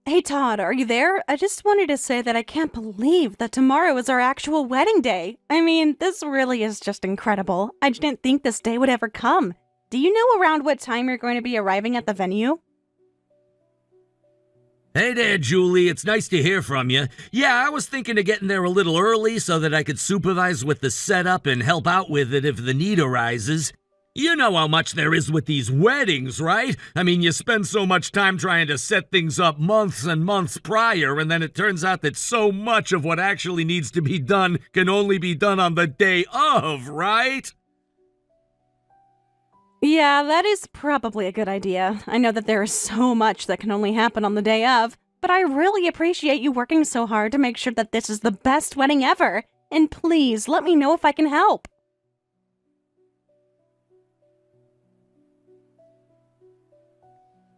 Hey Todd, are you there? I just wanted to say that I can't believe that tomorrow is our actual wedding day. I mean, this really is just incredible. I didn't think this day would ever come. Do you know around what time you're going to be arriving at the venue? Hey there, Julie. It's nice to hear from you. Yeah, I was thinking of getting there a little early so that I could supervise with the setup and help out with it if the need arises. You know how much there is with these weddings, right? I mean, you spend so much time trying to set things up months and months prior, and then it turns out that so much of what actually needs to be done can only be done on the day of, right? Yeah, that is probably a good idea. I know that there is so much that can only happen on the day of, but I really appreciate you working so hard to make sure that this is the best wedding ever. And please, let me know if I can help.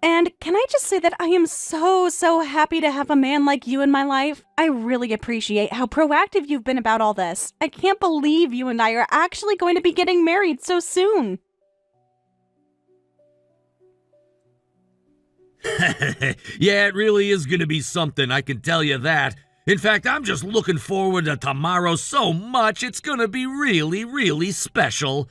And can I just say that I am so happy to have a man like you in my life? I really appreciate how proactive you've been about all this. I can't believe you and I are actually going to be getting married so soon. Yeah, it really is going to be something, I can tell you that. In fact, I'm just looking forward to tomorrow so much, it's going to be really special.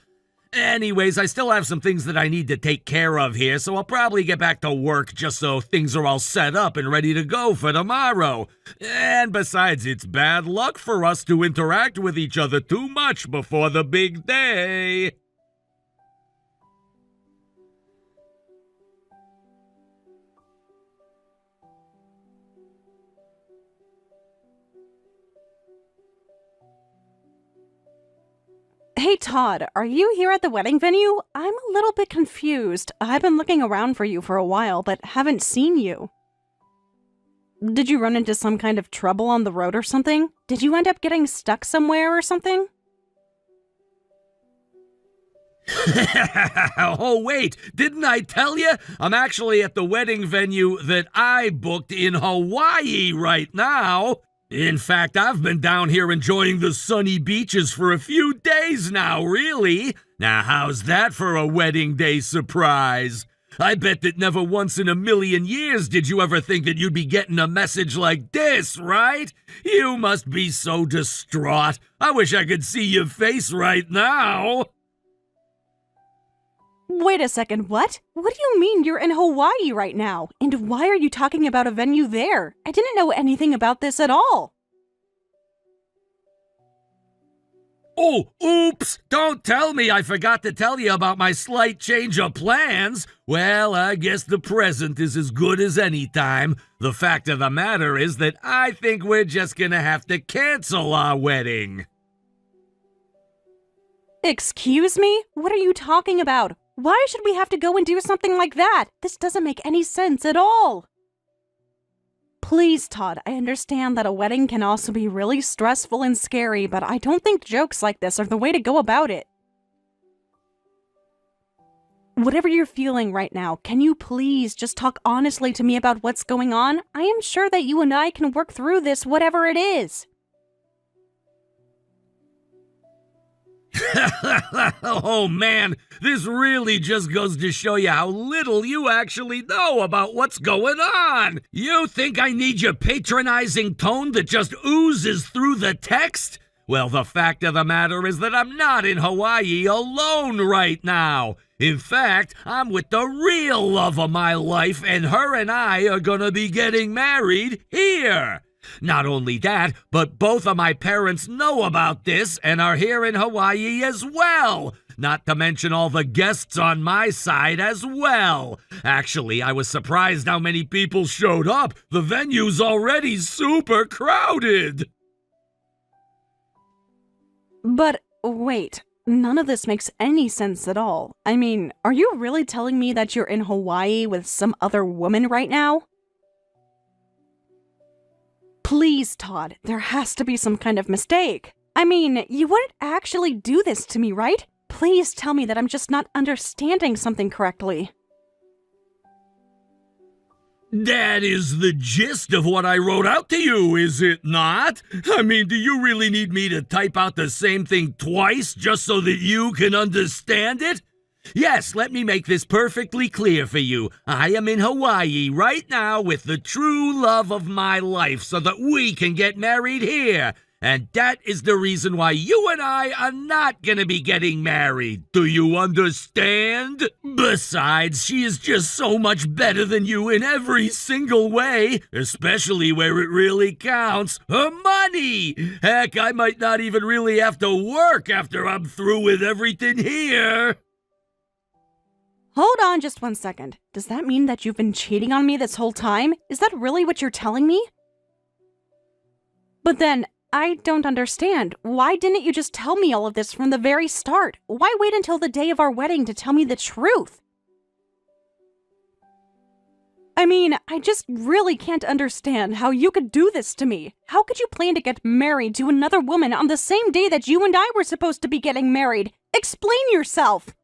Anyways, I still have some things that I need to take care of here, so I'll probably get back to work just so things are all set up and ready to go for tomorrow. And besides, it's bad luck for us to interact with each other too much before the big day. Hey Todd, are you here at the wedding venue? I'm a little bit confused. I've been looking around for you for a while, but haven't seen you. Did you run into some kind of trouble on the road or something? Did you end up getting stuck somewhere or something? Oh, wait, didn't I tell you? I'm actually at the wedding venue that I booked in Hawaii right now. In fact, I've been down here enjoying the sunny beaches for a few days now, really. Now, how's that for a wedding day surprise? I bet that never once in a million years did you ever think that you'd be getting a message like this, right? You must be so distraught. I wish I could see your face right now. Wait a second, what? What do you mean you're in Hawaii right now? And why are you talking about a venue there? I didn't know anything about this at all. Oh, oops! Don't tell me I forgot to tell you about my slight change of plans. Well, I guess the present is as good as any time. The fact of the matter is that I think we're just gonna have to cancel our wedding. Excuse me? What are you talking about? Why should we have to go and do something like that? This doesn't make any sense at all. Please, Todd, I understand that a wedding can also be really stressful and scary, but I don't think jokes like this are the way to go about it. Whatever you're feeling right now, can you please just talk honestly to me about what's going on? I am sure that you and I can work through this, whatever it is. Oh man, this really just goes to show you how little you actually know about what's going on. You think I need your patronizing tone that just oozes through the text? Well, the fact of the matter is that I'm not in Hawaii alone right now. In fact, I'm with the real love of my life, and her and I are gonna be getting married here. Not only that, but both of my parents know about this and are here in Hawaii as well. Not to mention all the guests on my side as well. Actually, I was surprised how many people showed up. The venue's already super crowded. But wait, none of this makes any sense at all. I mean, are you really telling me that you're in Hawaii with some other woman right now? Please, Todd, there has to be some kind of mistake. I mean, you wouldn't actually do this to me, right? Please tell me that I'm just not understanding something correctly. That is the gist of what I wrote out to you, is it not? I mean, do you really need me to type out the same thing twice just so that you can understand it? Yes, let me make this perfectly clear for you. I am in Hawaii right now with the true love of my life so that we can get married here. And that is the reason why you and I are not gonna be getting married. Do you understand? Besides, she is just so much better than you in every single way, especially where it really counts, her money. Heck, I might not even really have to work after I'm through with everything here. Hold on just 1 second. Does that mean that you've been cheating on me this whole time? Is that really what you're telling me? But then, I don't understand. Why didn't you just tell me all of this from the very start? Why wait until the day of our wedding to tell me the truth? I mean, I just really can't understand how you could do this to me. How could you plan to get married to another woman on the same day that you and I were supposed to be getting married? Explain yourself!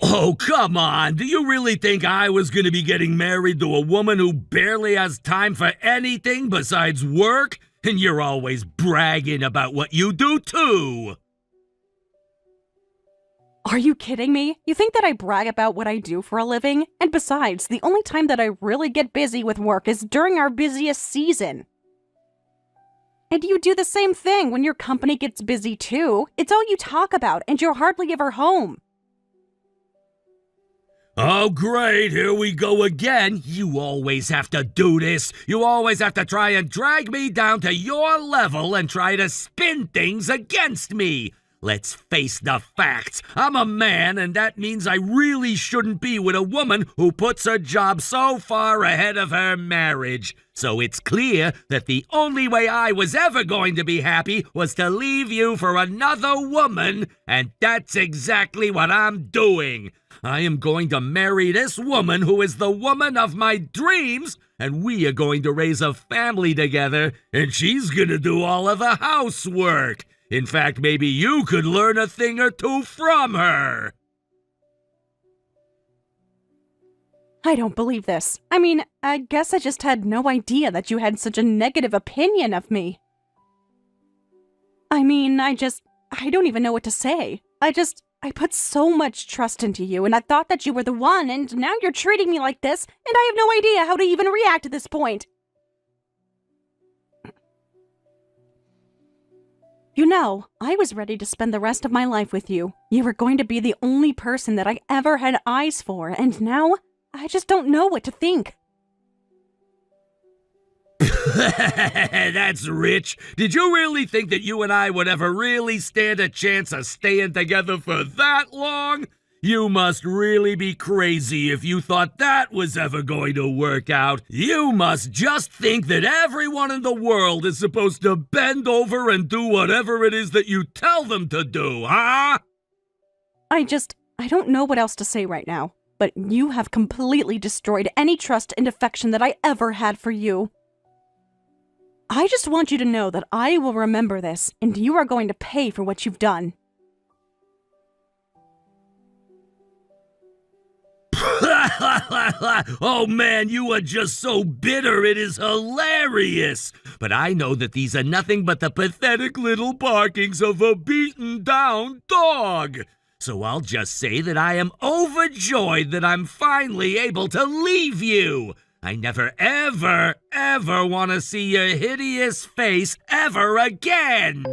Oh, come on. Do you really think I was going to be getting married to a woman who barely has time for anything besides work? And you're always bragging about what you do, too. Are you kidding me? You think that I brag about what I do for a living? And besides, the only time that I really get busy with work is during our busiest season. And you do the same thing when your company gets busy, too. It's all you talk about, and you're hardly ever home. Oh, great, here we go again. You always have to do this. You always have to try and drag me down to your level and try to spin things against me. Let's face the facts. I'm a man, and that means I really shouldn't be with a woman who puts her job so far ahead of her marriage. So it's clear that the only way I was ever going to be happy was to leave you for another woman, and that's exactly what I'm doing. I am going to marry this woman who is the woman of my dreams, and we are going to raise a family together, and she's going to do all of the housework. In fact, maybe you could learn a thing or two from her. I don't believe this. I mean, I guess I just had no idea that you had such a negative opinion of me. I mean, I don't even know what to say. I put so much trust into you, and I thought that you were the one, and now you're treating me like this, and I have no idea how to even react at this point. You know, I was ready to spend the rest of my life with you. You were going to be the only person that I ever had eyes for, and now I just don't know what to think. That's rich. Did you really think that you and I would ever really stand a chance of staying together for that long? You must really be crazy if you thought that was ever going to work out. You must just think that everyone in the world is supposed to bend over and do whatever it is that you tell them to do, huh? I don't know what else to say right now, but you have completely destroyed any trust and affection that I ever had for you. I just want you to know that I will remember this, and you are going to pay for what you've done. Oh man, you are just so bitter, it is hilarious. But I know that these are nothing but the pathetic little barkings of a beaten down dog. So I'll just say that I am overjoyed that I'm finally able to leave you. I never, ever, ever want to see your hideous face ever again.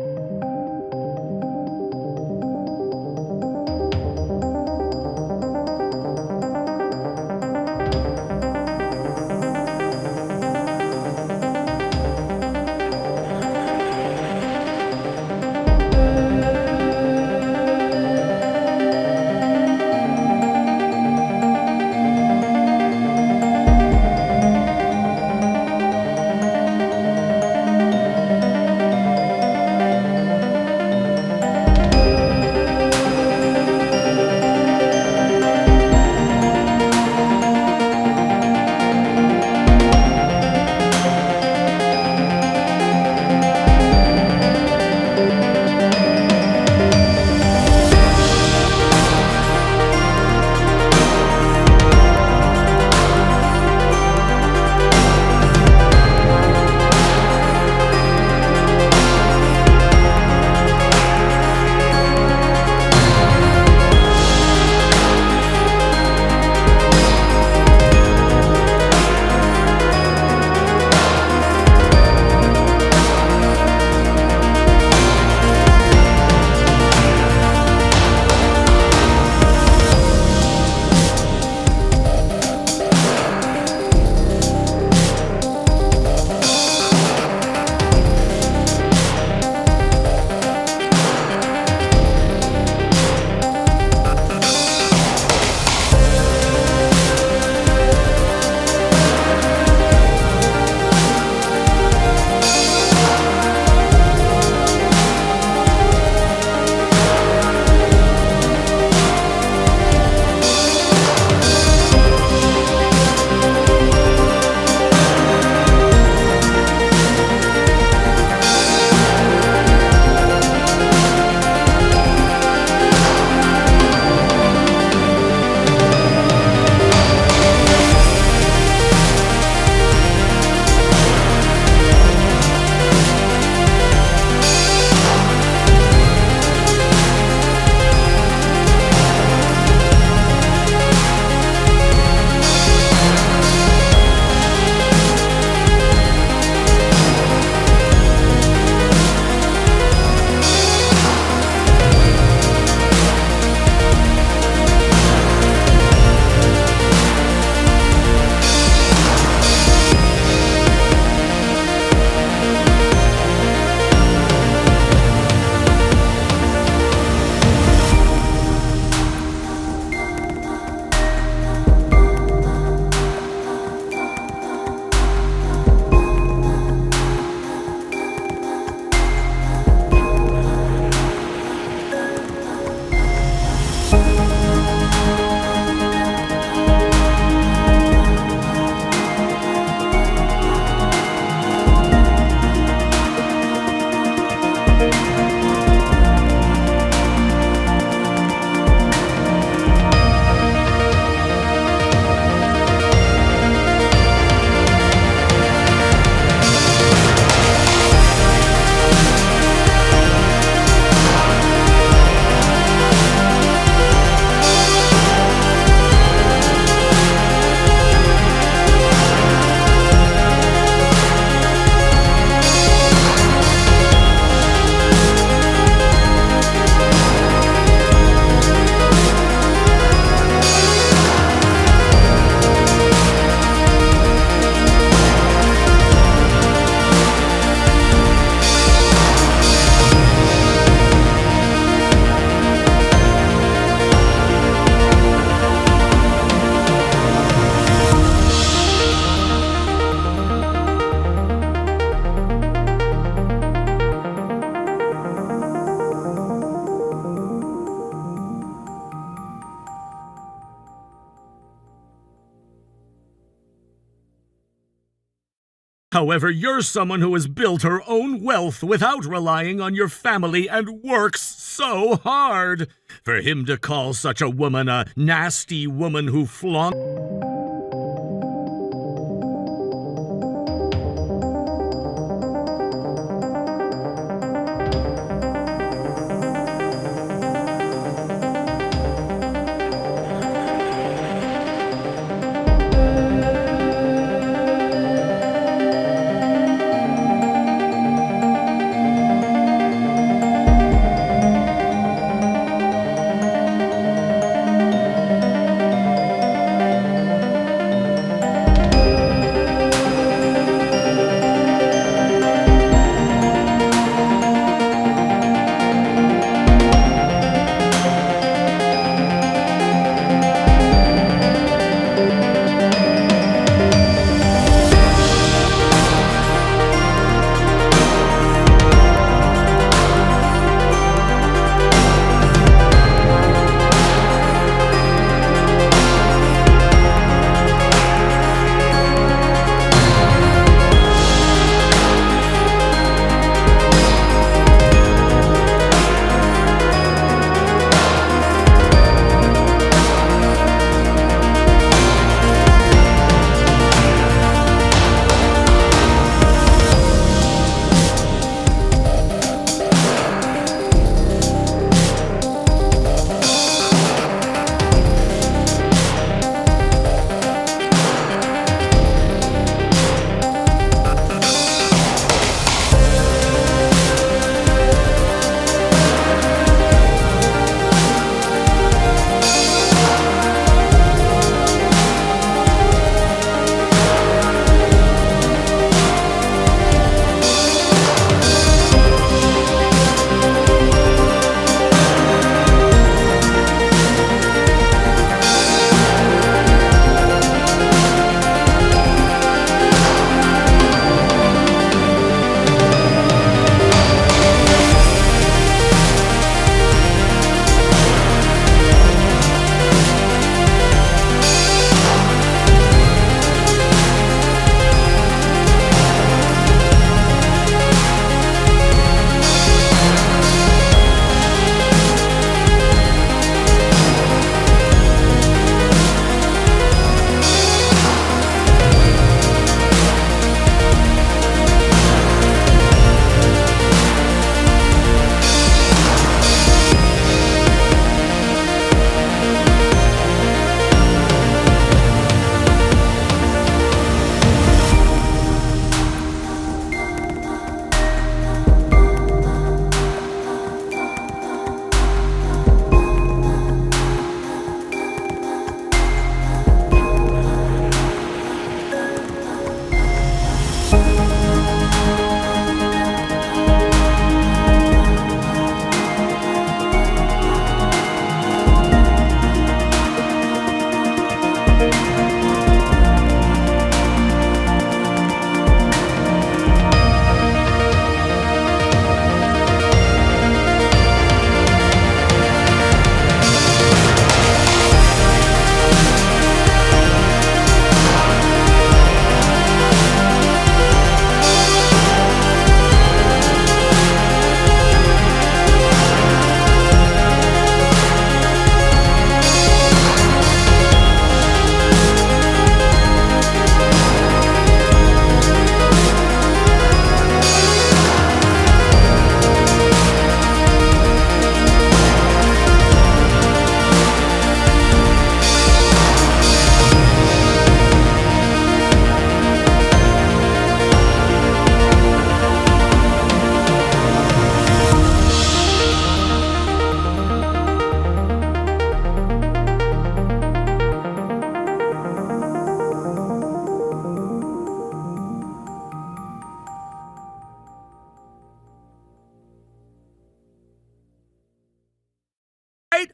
However, you're someone who has built her own wealth without relying on your family and works so hard. For him to call such a woman a nasty woman who flaunts...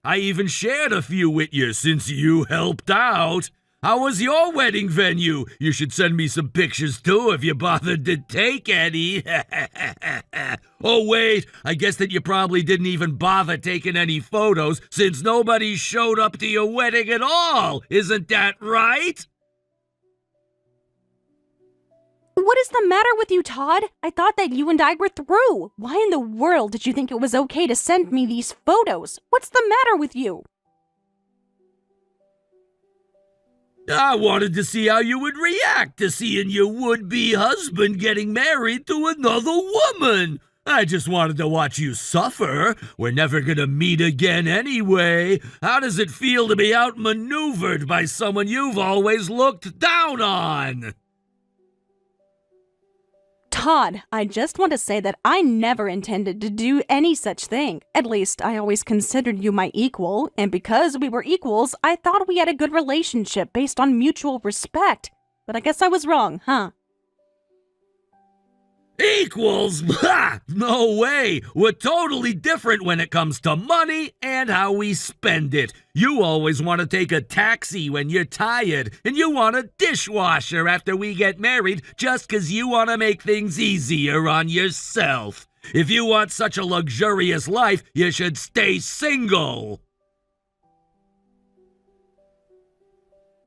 I even shared a few with you since you helped out. How was your wedding venue? You should send me some pictures too if you bothered to take any. Oh wait, I guess that you probably didn't even bother taking any photos since nobody showed up to your wedding at all. Isn't that right? What is the matter with you, Todd? I thought that you and I were through. Why in the world did you think it was okay to send me these photos? What's the matter with you? I wanted to see how you would react to seeing your would-be husband getting married to another woman. I just wanted to watch you suffer. We're never gonna meet again anyway. How does it feel to be outmaneuvered by someone you've always looked down on? Todd, I just want to say that I never intended to do any such thing. At least, I always considered you my equal, and because we were equals, I thought we had a good relationship based on mutual respect. But I guess I was wrong, huh? Equals? Ha! No way! We're totally different when it comes to money and how we spend it. You always want to take a taxi when you're tired, and you want a dishwasher after we get married just 'cause you want to make things easier on yourself. If you want such a luxurious life, you should stay single.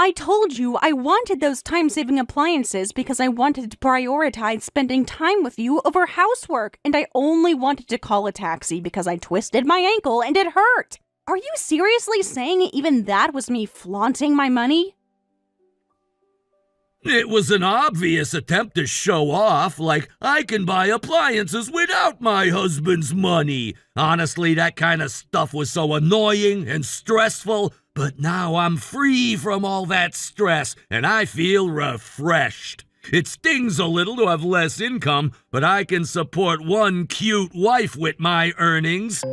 I told you I wanted those time-saving appliances because I wanted to prioritize spending time with you over housework, and I only wanted to call a taxi because I twisted my ankle and it hurt. Are you seriously saying even that was me flaunting my money? It was an obvious attempt to show off, like I can buy appliances without my husband's money. Honestly, that kind of stuff was so annoying and stressful, but now I'm free from all that stress and I feel refreshed. It stings a little to have less income, but I can support one cute wife with my earnings.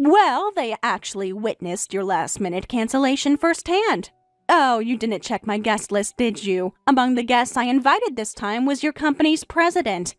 Well, they actually witnessed your last-minute cancellation firsthand. Oh, you didn't check my guest list, did you? Among the guests I invited this time was your company's president.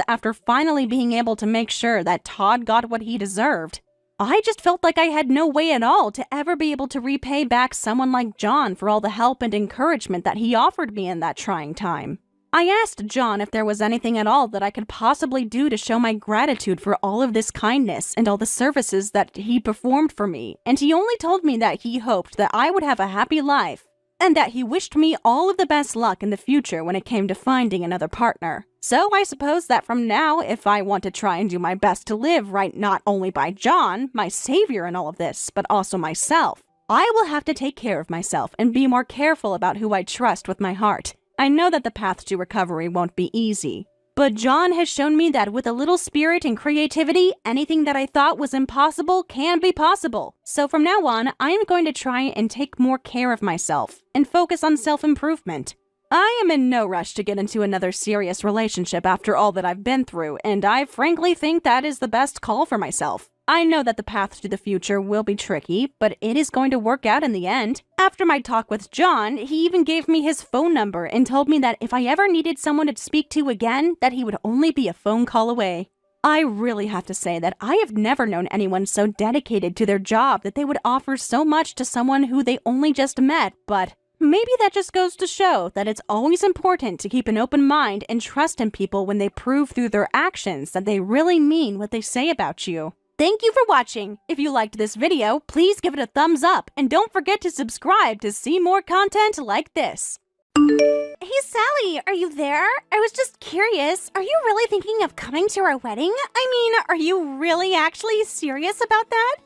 after finally being able to make sure that Todd got what he deserved. I just felt like I had no way at all to ever be able to repay back someone like John for all the help and encouragement that he offered me in that trying time. I asked John if there was anything at all that I could possibly do to show my gratitude for all of this kindness and all the services that he performed for me, and he only told me that he hoped that I would have a happy life, and that he wished me all of the best luck in the future when it came to finding another partner. So I suppose that from now, if I want to try and do my best to live right not only by John, my savior in all of this, but also myself, I will have to take care of myself and be more careful about who I trust with my heart. I know that the path to recovery won't be easy, but John has shown me that with a little spirit and creativity, anything that I thought was impossible can be possible. So from now on, I am going to try and take more care of myself and focus on self-improvement. I am in no rush to get into another serious relationship after all that I've been through, and I frankly think that is the best call for myself. I know that the path to the future will be tricky, but it is going to work out in the end. After my talk with John, he even gave me his phone number and told me that if I ever needed someone to speak to again, that he would only be a phone call away. I really have to say that I have never known anyone so dedicated to their job that they would offer so much to someone who they only just met, but maybe that just goes to show that it's always important to keep an open mind and trust in people when they prove through their actions that they really mean what they say about you. Thank you for watching. If you liked this video, please give it a thumbs up and don't forget to subscribe to see more content like this. Hey Sally, are you there? I was just curious, are you really thinking of coming to our wedding? I mean, are you really actually serious about that?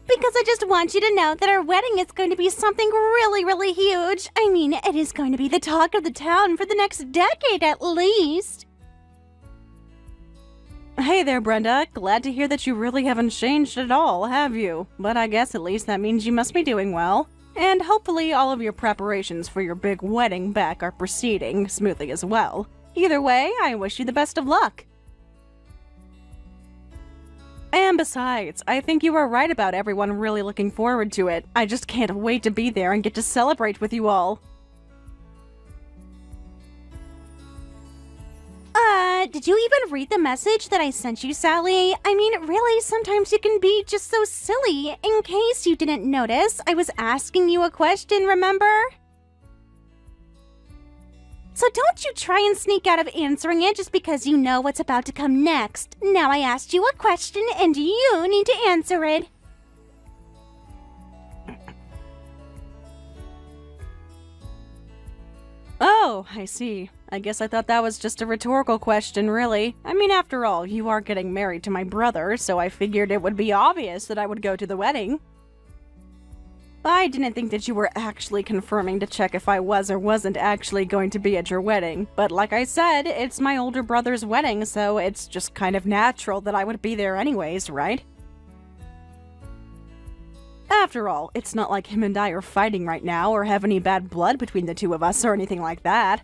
Because I just want you to know that our wedding is going to be something really huge. I mean, it is going to be the talk of the town for the next decade at least. Hey there, Brenda. Glad to hear that you really haven't changed at all, have you? But I guess at least that means you must be doing well. And hopefully all of your preparations for your big wedding back are proceeding smoothly as well. Either way, I wish you the best of luck. And besides, I think you are right about everyone really looking forward to it. I just can't wait to be there and get to celebrate with you all. Did you even read the message that I sent you, Sally? I mean, really, sometimes you can be just so silly. In case you didn't notice, I was asking you a question, remember? So don't you try and sneak out of answering it just because you know what's about to come next. Now I asked you a question and you need to answer it. Oh, I see. I guess I thought that was just a rhetorical question, really. I mean, after all, you are getting married to my brother, so I figured it would be obvious that I would go to the wedding. I didn't think that you were actually confirming to check if I was or wasn't actually going to be at your wedding, but like I said, it's my older brother's wedding, so it's just kind of natural that I would be there anyways, right? After all, it's not like him and I are fighting right now or have any bad blood between the two of us or anything like that.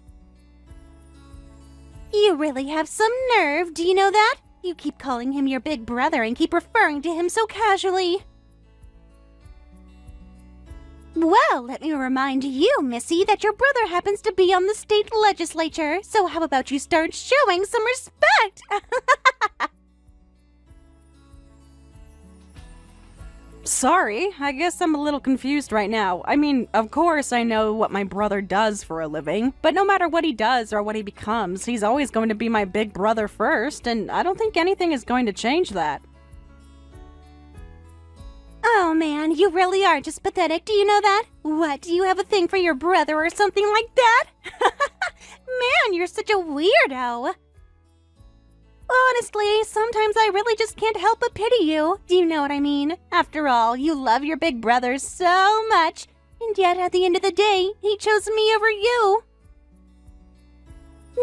You really have some nerve, do you know that? You keep calling him your big brother and keep referring to him so casually. Well, let me remind you, Missy, that your brother happens to be on the state legislature, so how about you start showing some respect? Sorry, I guess I'm a little confused right now. I mean, of course I know what my brother does for a living, but no matter what he does or what he becomes, he's always going to be my big brother first, and I don't think anything is going to change that. Oh man, you really are just pathetic, do you know that? What, do you have a thing for your brother or something like that? Man, you're such a weirdo. Honestly, sometimes I really just can't help but pity you. Do you know what I mean? After all, you love your big brother so much, and yet at the end of the day, he chose me over you.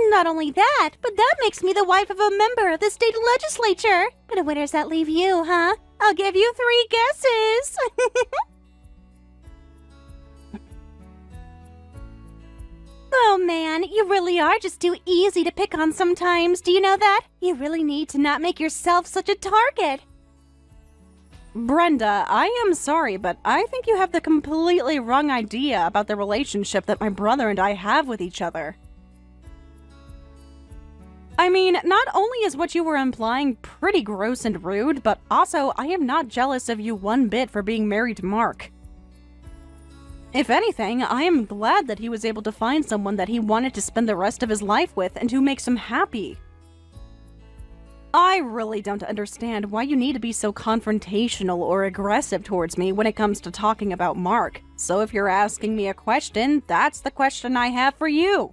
Not only that, but that makes me the wife of a member of the state legislature. But where does that leave you, huh? I'll give you 3 guesses. Oh man, you really are just too easy to pick on sometimes, do you know that? You really need to not make yourself such a target. Brenda, I am sorry, but I think you have the completely wrong idea about the relationship that my brother and I have with each other. I mean, not only is what you were implying pretty gross and rude, but also I am not jealous of you one bit for being married to Mark. If anything, I am glad that he was able to find someone that he wanted to spend the rest of his life with and who makes him happy. I really don't understand why you need to be so confrontational or aggressive towards me when it comes to talking about Mark. So if you're asking me a question, that's the question I have for you.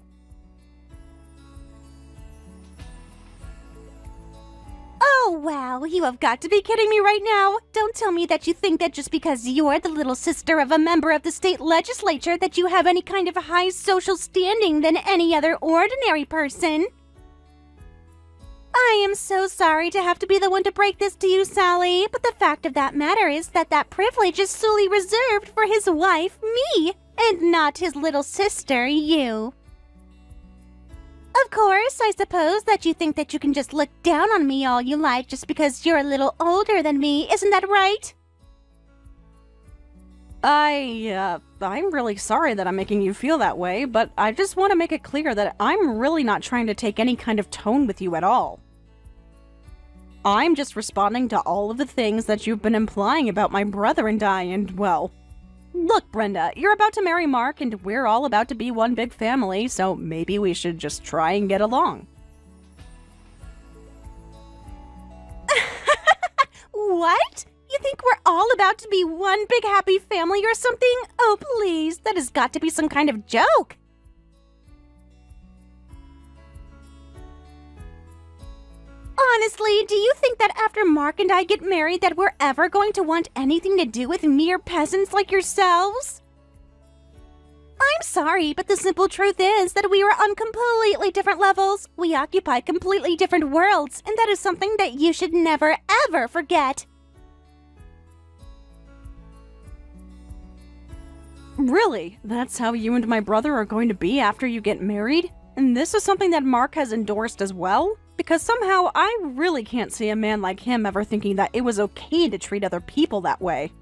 Oh, wow, you have got to be kidding me right now. Don't tell me that you think that just because you're the little sister of a member of the state legislature that you have any kind of high social standing than any other ordinary person. I am so sorry to have to be the one to break this to you, Sally, but the fact of that matter is that that privilege is solely reserved for his wife, me, and not his little sister, you. Of course, I suppose that you think that you can just look down on me all you like just because you're a little older than me, isn't that right? I'm really sorry that I'm making you feel that way, but I just want to make it clear that I'm really not trying to take any kind of tone with you at all. I'm just responding to all of the things that you've been implying about my brother and I, and well... Look, Brenda, you're about to marry Mark, and we're all about to be one big family, so maybe we should just try and get along. What? You think we're all about to be one big happy family or something? Oh, please, that has got to be some kind of joke. Honestly, do you think that after Mark and I get married that we're ever going to want anything to do with mere peasants like yourselves? I'm sorry, but the simple truth is that we are on completely different levels. We occupy completely different worlds, and that is something that you should never, ever forget. Really? That's how you and my brother are going to be after you get married? And this is something that Mark has endorsed as well? Because somehow I really can't see a man like him ever thinking that it was okay to treat other people that way.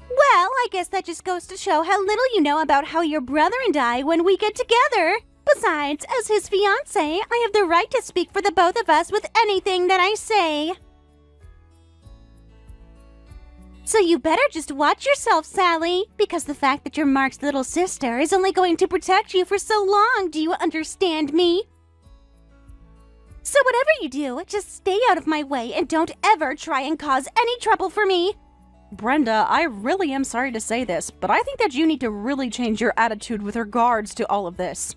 Well, I guess that just goes to show how little you know about how your brother and I when we get together. Besides, as his fiancé, I have the right to speak for the both of us with anything that I say. So you better just watch yourself, Sally, because the fact that you're Mark's little sister is only going to protect you for so long, do you understand me? So whatever you do, just stay out of my way and don't ever try and cause any trouble for me. Brenda, I really am sorry to say this, but I think that you need to really change your attitude with regards to all of this.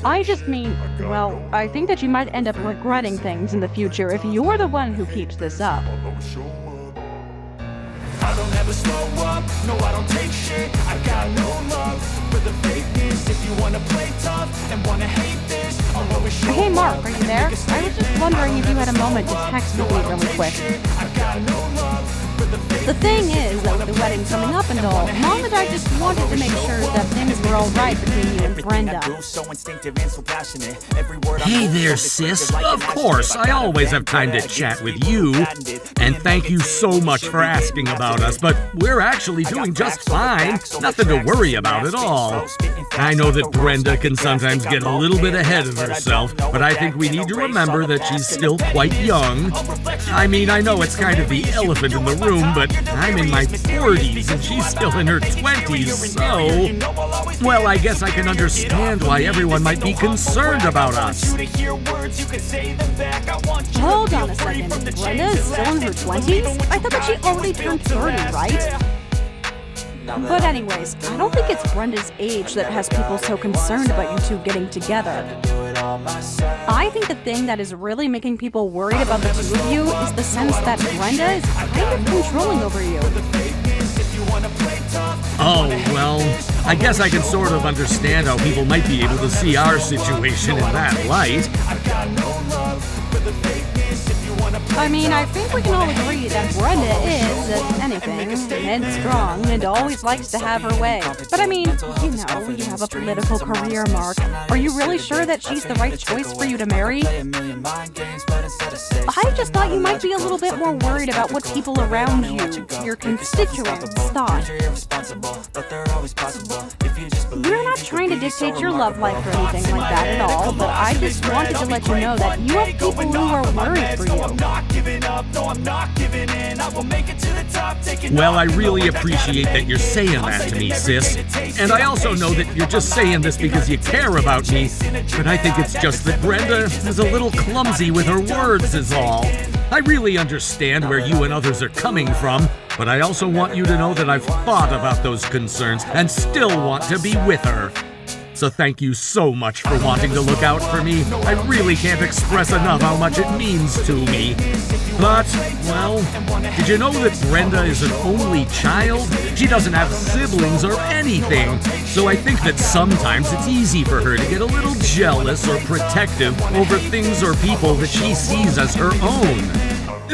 I just mean, well, I think that you might end up regretting things in the future if you're the one who keeps this up. I don't ever slow up, no I don't take shit. I got no love for the fakeness. If you wanna play tough and wanna hate this, I'll always show up. Hey Mark, are you there? I was just wondering if you had a moment to text with me really quick. I got no love for the fakeness. The thing is that with the wedding coming up and all, Mom and I just wanted to make sure that things were all right between you and Brenda. Hey there, sis. Of course, I always have time to chat with you. And thank you so much for asking about us, but we're actually doing just fine. Nothing to worry about at all. I know that Brenda can sometimes get a little bit ahead of herself, but I think we need to remember that she's still quite young. I mean, I know it's kind of the elephant in the room, but I'm in my 40s and she's still in her 20s, so... Well, I guess I can understand why everyone might be concerned about us. Hold on a second. Brenda is still in her 20s? I thought that she already turned 30, right? But anyways, I don't think it's Brenda's age that has people so concerned about you two getting together. I think the thing that is really making people worried about the two of you is the sense that Brenda is kind of controlling over you. Oh, well, I guess I can sort of understand how people might be able to see our situation in that light. I mean, I think we can all agree that Brenda is, if anything, headstrong and always likes to have her way. But I mean, you know, you have a political career, Mark. Are you really sure that she's the right choice for you to marry? I just thought you might be a little bit more worried about what people around you, your constituents, thought. We're not trying to dictate your love life or anything like that at all, but I just wanted to let you know that you have people who are worried for you. Well, I really appreciate that you're saying that to me, sis. And I also know that you're just saying this because you care about me, but I think it's just that Brenda is a little clumsy with her words is all. I really understand where you and others are coming from, but I also want you to know that I've thought about those concerns and still want to be with her. So thank you so much for wanting to look out for me. I really can't express enough how much it means to me. But, well, did you know that Brenda is an only child? She doesn't have siblings or anything. So I think that sometimes it's easy for her to get a little jealous or protective over things or people that she sees as her own.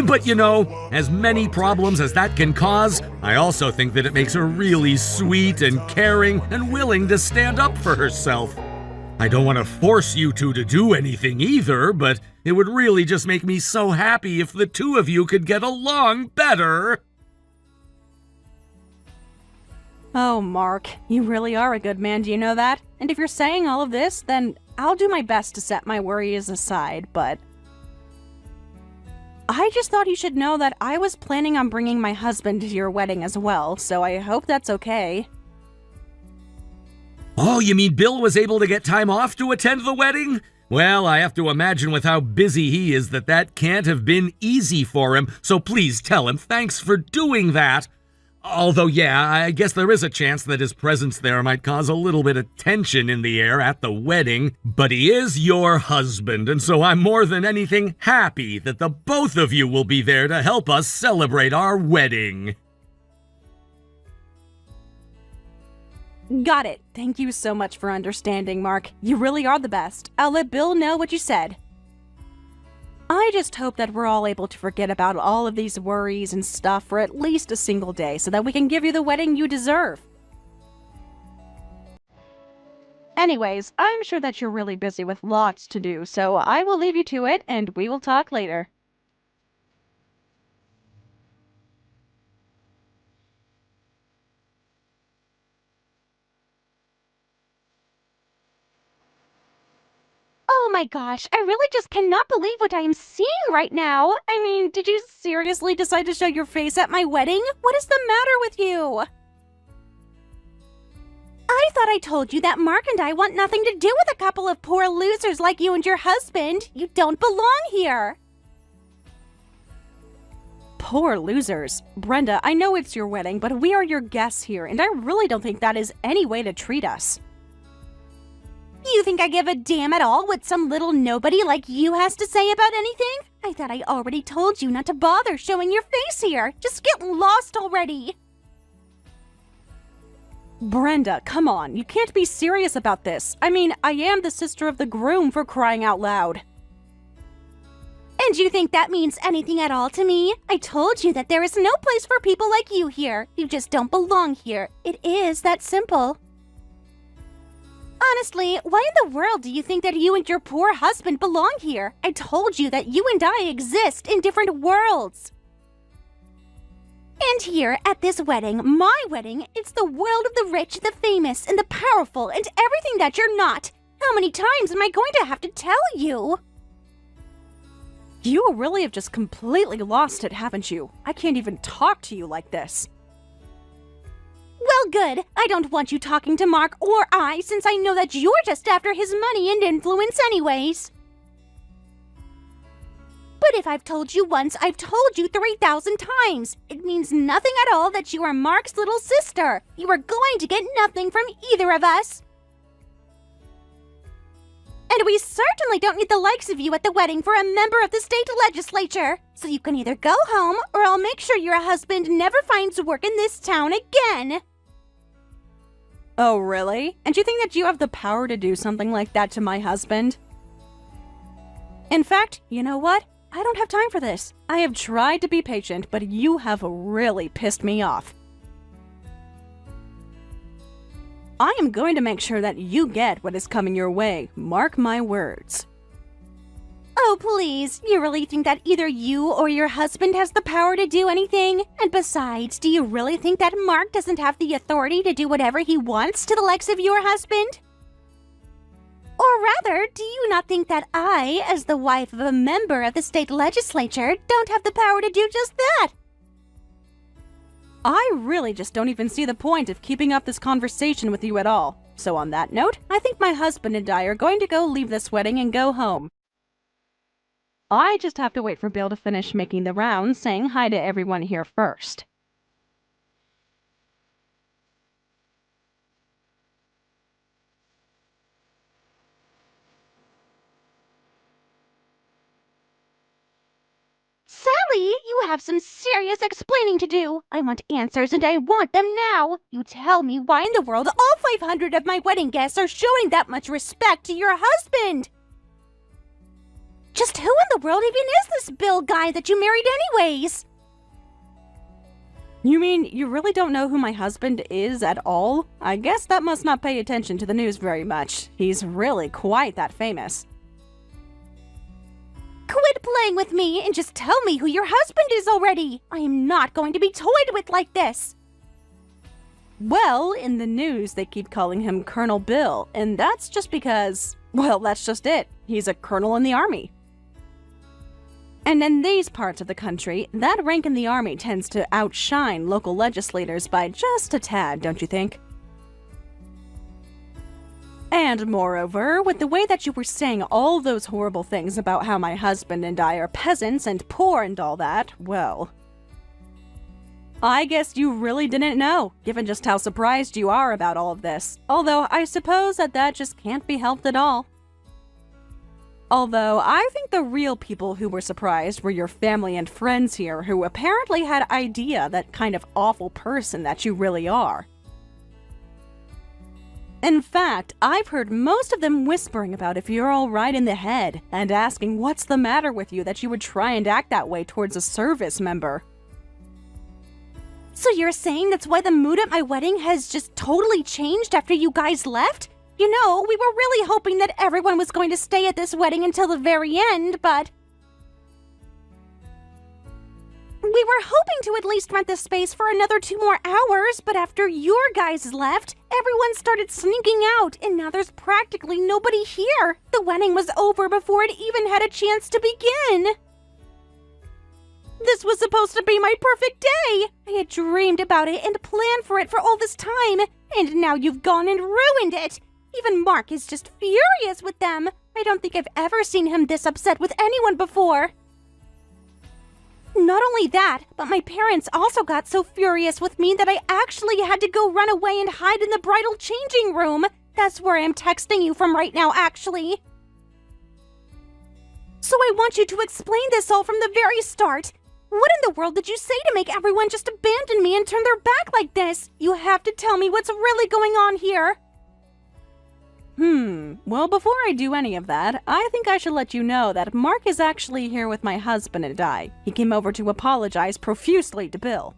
But you know, as many problems as that can cause, I also think that it makes her really sweet and caring and willing to stand up for herself. I don't want to force you two to do anything either, but it would really just make me so happy if the two of you could get along better. Oh, Mark, you really are a good man, do you know that? And if you're saying all of this, then I'll do my best to set my worries aside, but I just thought you should know that I was planning on bringing my husband to your wedding as well, so I hope that's okay. Oh, you mean Bill was able to get time off to attend the wedding? Well, I have to imagine with how busy he is that can't have been easy for him, so please tell him thanks for doing that. Although, yeah, I guess there is a chance that his presence there might cause a little bit of tension in the air at the wedding, but he is your husband, and so I'm more than anything happy that the both of you will be there to help us celebrate our wedding. Got it. Thank you so much for understanding, Mark. You really are the best. I'll let Bill know what you said. I just hope that we're all able to forget about all of these worries and stuff for at least a single day so that we can give you the wedding you deserve. Anyways, I'm sure that you're really busy with lots to do, so I will leave you to it and we will talk later. Oh my gosh, I really just cannot believe what I am seeing right now. I mean, did you seriously decide to show your face at my wedding? What is the matter with you? I thought I told you that Mark and I want nothing to do with a couple of poor losers like you and your husband. You don't belong here. Poor losers. Brenda, I know it's your wedding, but we are your guests here, and I really don't think that is any way to treat us. You think I give a damn at all what some little nobody like you has to say about anything? I thought I already told you not to bother showing your face here. Just get lost already. Brenda, come on. You can't be serious about this. I mean, I am the sister of the groom, for crying out loud. And you think that means anything at all to me? I told you that there is no place for people like you here. You just don't belong here. It is that simple. Honestly, why in the world do you think that you and your poor husband belong here? I told you that you and I exist in different worlds. And here, at this wedding, my wedding, it's the world of the rich, the famous, and the powerful, and everything that you're not. How many times am I going to have to tell you? You really have just completely lost it, haven't you? I can't even talk to you like this. Well, good. I don't want you talking to Mark or I, since I know that you're just after his money and influence anyways. But if I've told you once, I've told you 3,000 times. It means nothing at all that you are Mark's little sister. You are going to get nothing from either of us. And we certainly don't need the likes of you at the wedding for a member of the state legislature. So you can either go home, or I'll make sure your husband never finds work in this town again. Oh, really? And you think that you have the power to do something like that to my husband? In fact, you know what? I don't have time for this. I have tried to be patient, but you have really pissed me off. I am going to make sure that you get what is coming your way. Mark my words. Oh, please. You really think that either you or your husband has the power to do anything? And besides, do you really think that Mark doesn't have the authority to do whatever he wants to the likes of your husband? Or rather, do you not think that I, as the wife of a member of the state legislature, don't have the power to do just that? I really just don't even see the point of keeping up this conversation with you at all. So on that note, I think my husband and I are going to go leave this wedding and go home. I just have to wait for Bill to finish making the rounds, saying hi to everyone here first. Sally, you have some serious explaining to do. I want answers and I want them now. You tell me why in the world all 500 of my wedding guests are showing that much respect to your husband. Just who in the world even is this Bill guy that you married anyways? You mean you really don't know who my husband is at all? I guess that must not pay attention to the news very much. He's really quite that famous. Quit playing with me and just tell me who your husband is already. I am not going to be toyed with like this. Well, in the news they keep calling him Colonel Bill, and that's just because, well, that's just it. He's a colonel in the army. And in these parts of the country, that rank in the army tends to outshine local legislators by just a tad, don't you think? And moreover, with the way that you were saying all those horrible things about how my husband and I are peasants and poor and all that, well, I guess you really didn't know, given just how surprised you are about all of this. Although I suppose that just can't be helped at all. Although, I think the real people who were surprised were your family and friends here, who apparently had idea that kind of awful person that you really are. In fact, I've heard most of them whispering about if you're all right in the head, and asking what's the matter with you that you would try and act that way towards a service member. So you're saying that's why the mood at my wedding has just totally changed after you guys left? You know, we were really hoping that everyone was going to stay at this wedding until the very end, but we were hoping to at least rent the space for another 2 more hours, but after your guys left, everyone started sneaking out, and now there's practically nobody here. The wedding was over before it even had a chance to begin. This was supposed to be my perfect day. I had dreamed about it and planned for it for all this time, and now you've gone and ruined it. Even Mark is just furious with them. I don't think I've ever seen him this upset with anyone before. Not only that, but my parents also got so furious with me that I actually had to go run away and hide in the bridal changing room. That's where I am texting you from right now, actually. So I want you to explain this all from the very start. What in the world did you say to make everyone just abandon me and turn their back like this? You have to tell me what's really going on here. Well, before I do any of that, I think I should let you know that Mark is actually here with my husband and I. He came over to apologize profusely to Bill.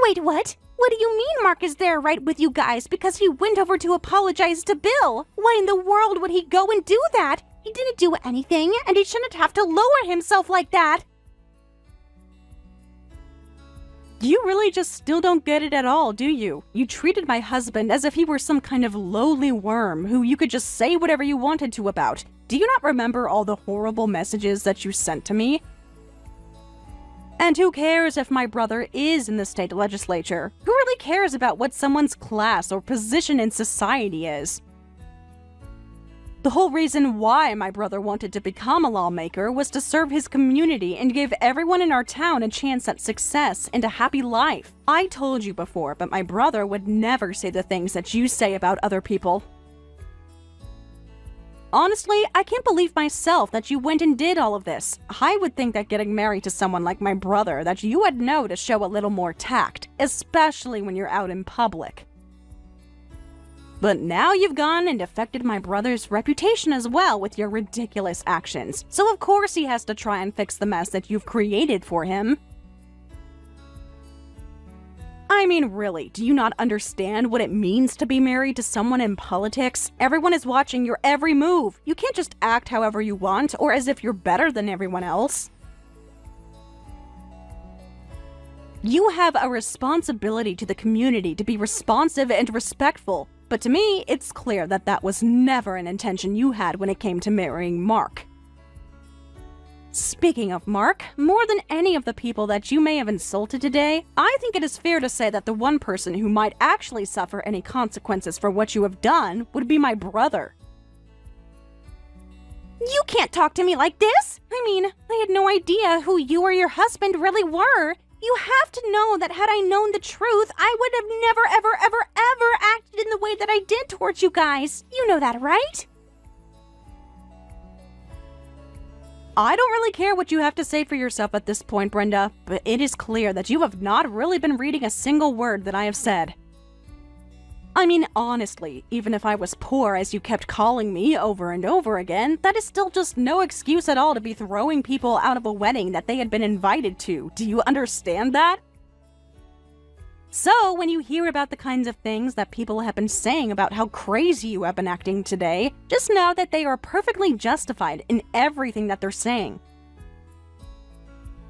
Wait, what? What do you mean Mark is there right with you guys because he went over to apologize to Bill? Why in the world would he go and do that? He didn't do anything, and he shouldn't have to lower himself like that. You really just still don't get it at all, do you? You treated my husband as if he were some kind of lowly worm who you could just say whatever you wanted to about. Do you not remember all the horrible messages that you sent to me? And who cares if my brother is in the state legislature? Who really cares about what someone's class or position in society is? The whole reason why my brother wanted to become a lawmaker was to serve his community and give everyone in our town a chance at success and a happy life. I told you before, but my brother would never say the things that you say about other people. Honestly, I can't believe myself that you went and did all of this. I would think that getting married to someone like my brother that you would know to show a little more tact, especially when you're out in public. But now you've gone and affected my brother's reputation as well with your ridiculous actions. So of course he has to try and fix the mess that you've created for him. I mean, really, do you not understand what it means to be married to someone in politics? Everyone is watching your every move. You can't just act however you want or as if you're better than everyone else. You have a responsibility to the community to be responsive and respectful. But to me, it's clear that that was never an intention you had when it came to marrying Mark. Speaking of Mark, more than any of the people that you may have insulted today, I think it is fair to say that the one person who might actually suffer any consequences for what you have done would be my brother. You can't talk to me like this! I mean, I had no idea who you or your husband really were. You have to know that had I known the truth, I would have never, ever acted in the way that I did towards you guys. You know that, right? I don't really care what you have to say for yourself at this point, Brenda, but it is clear that you have not really been reading a single word that I have said. I mean, honestly, even if I was poor as you kept calling me over and over again, that is still just no excuse at all to be throwing people out of a wedding that they had been invited to. Do you understand that? So, when you hear about the kinds of things that people have been saying about how crazy you have been acting today, just know that they are perfectly justified in everything that they're saying.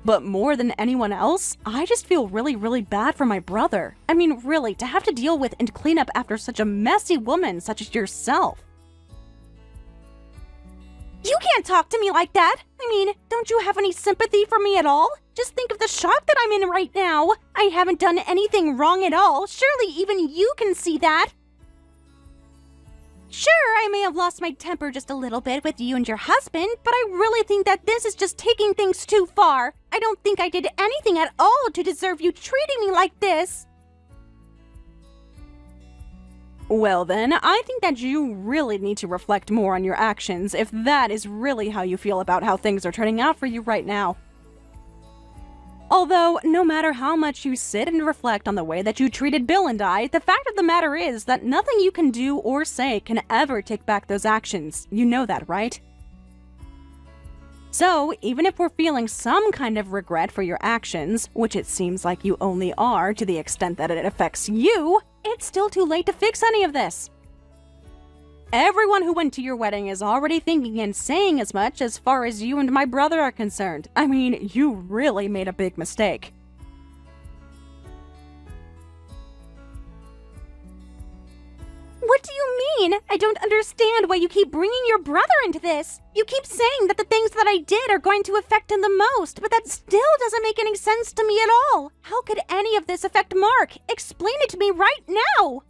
But more than anyone else, I just feel really bad for my brother. I mean, really, to have to deal with and clean up after such a messy woman such as yourself. You can't talk to me like that! I mean, don't you have any sympathy for me at all? Just think of the shock that I'm in right now! I haven't done anything wrong at all. Surely even you can see that! Sure, I may have lost my temper just a little bit with you and your husband, but I really think that this is just taking things too far. I don't think I did anything at all to deserve you treating me like this. Well then, I think that you really need to reflect more on your actions if that is really how you feel about how things are turning out for you right now. Although, no matter how much you sit and reflect on the way that you treated Bill and I, the fact of the matter is that nothing you can do or say can ever take back those actions. You know that, right? So, even if we're feeling some kind of regret for your actions, which it seems like you only are to the extent that it affects you, it's still too late to fix any of this. Everyone who went to your wedding is already thinking and saying as much as far as you and my brother are concerned. I mean, you really made a big mistake. What do you mean? I don't understand why you keep bringing your brother into this. You keep saying that the things that I did are going to affect him the most, but that still doesn't make any sense to me at all. How could any of this affect Mark? Explain it to me right now.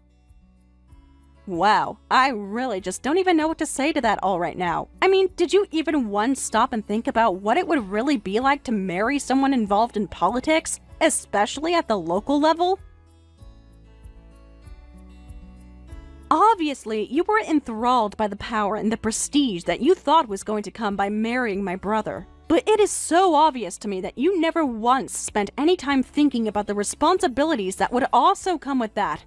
Wow, I really just don't even know what to say to that all right now. I mean, did you even once stop and think about what it would really be like to marry someone involved in politics, especially at the local level? Obviously, you were enthralled by the power and the prestige that you thought was going to come by marrying my brother. But it is so obvious to me that you never once spent any time thinking about the responsibilities that would also come with that.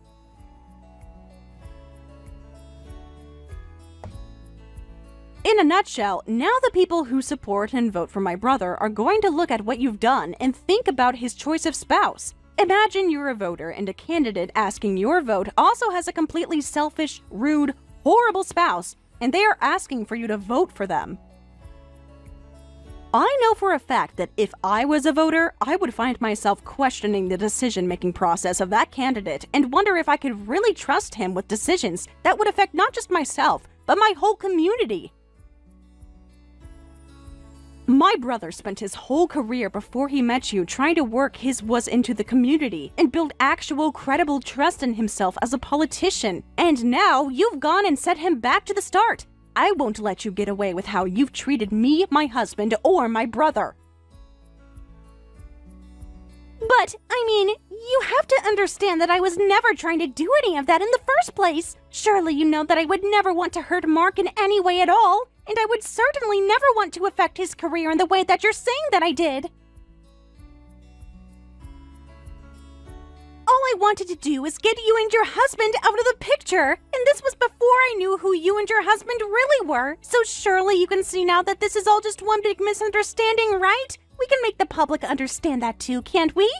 In a nutshell, now the people who support and vote for my brother are going to look at what you've done and think about his choice of spouse. Imagine you're a voter and a candidate asking your vote also has a completely selfish, rude, horrible spouse, and they are asking for you to vote for them. I know for a fact that if I was a voter, I would find myself questioning the decision-making process of that candidate and wonder if I could really trust him with decisions that would affect not just myself, but my whole community. My brother spent his whole career before he met you trying to work his was into the community and build actual credible trust in himself as a politician. And now you've gone and set him back to the start. I won't let you get away with how you've treated me, my husband, or my brother. But, I mean, you have to understand that I was never trying to do any of that in the first place. Surely you know that I would never want to hurt Mark in any way at all, and I would certainly never want to affect his career in the way that you're saying that I did. All I wanted to do was get you and your husband out of the picture. And this was before I knew who you and your husband really were. So surely you can see now that this is all just one big misunderstanding, right? We can make the public understand that too, can't we?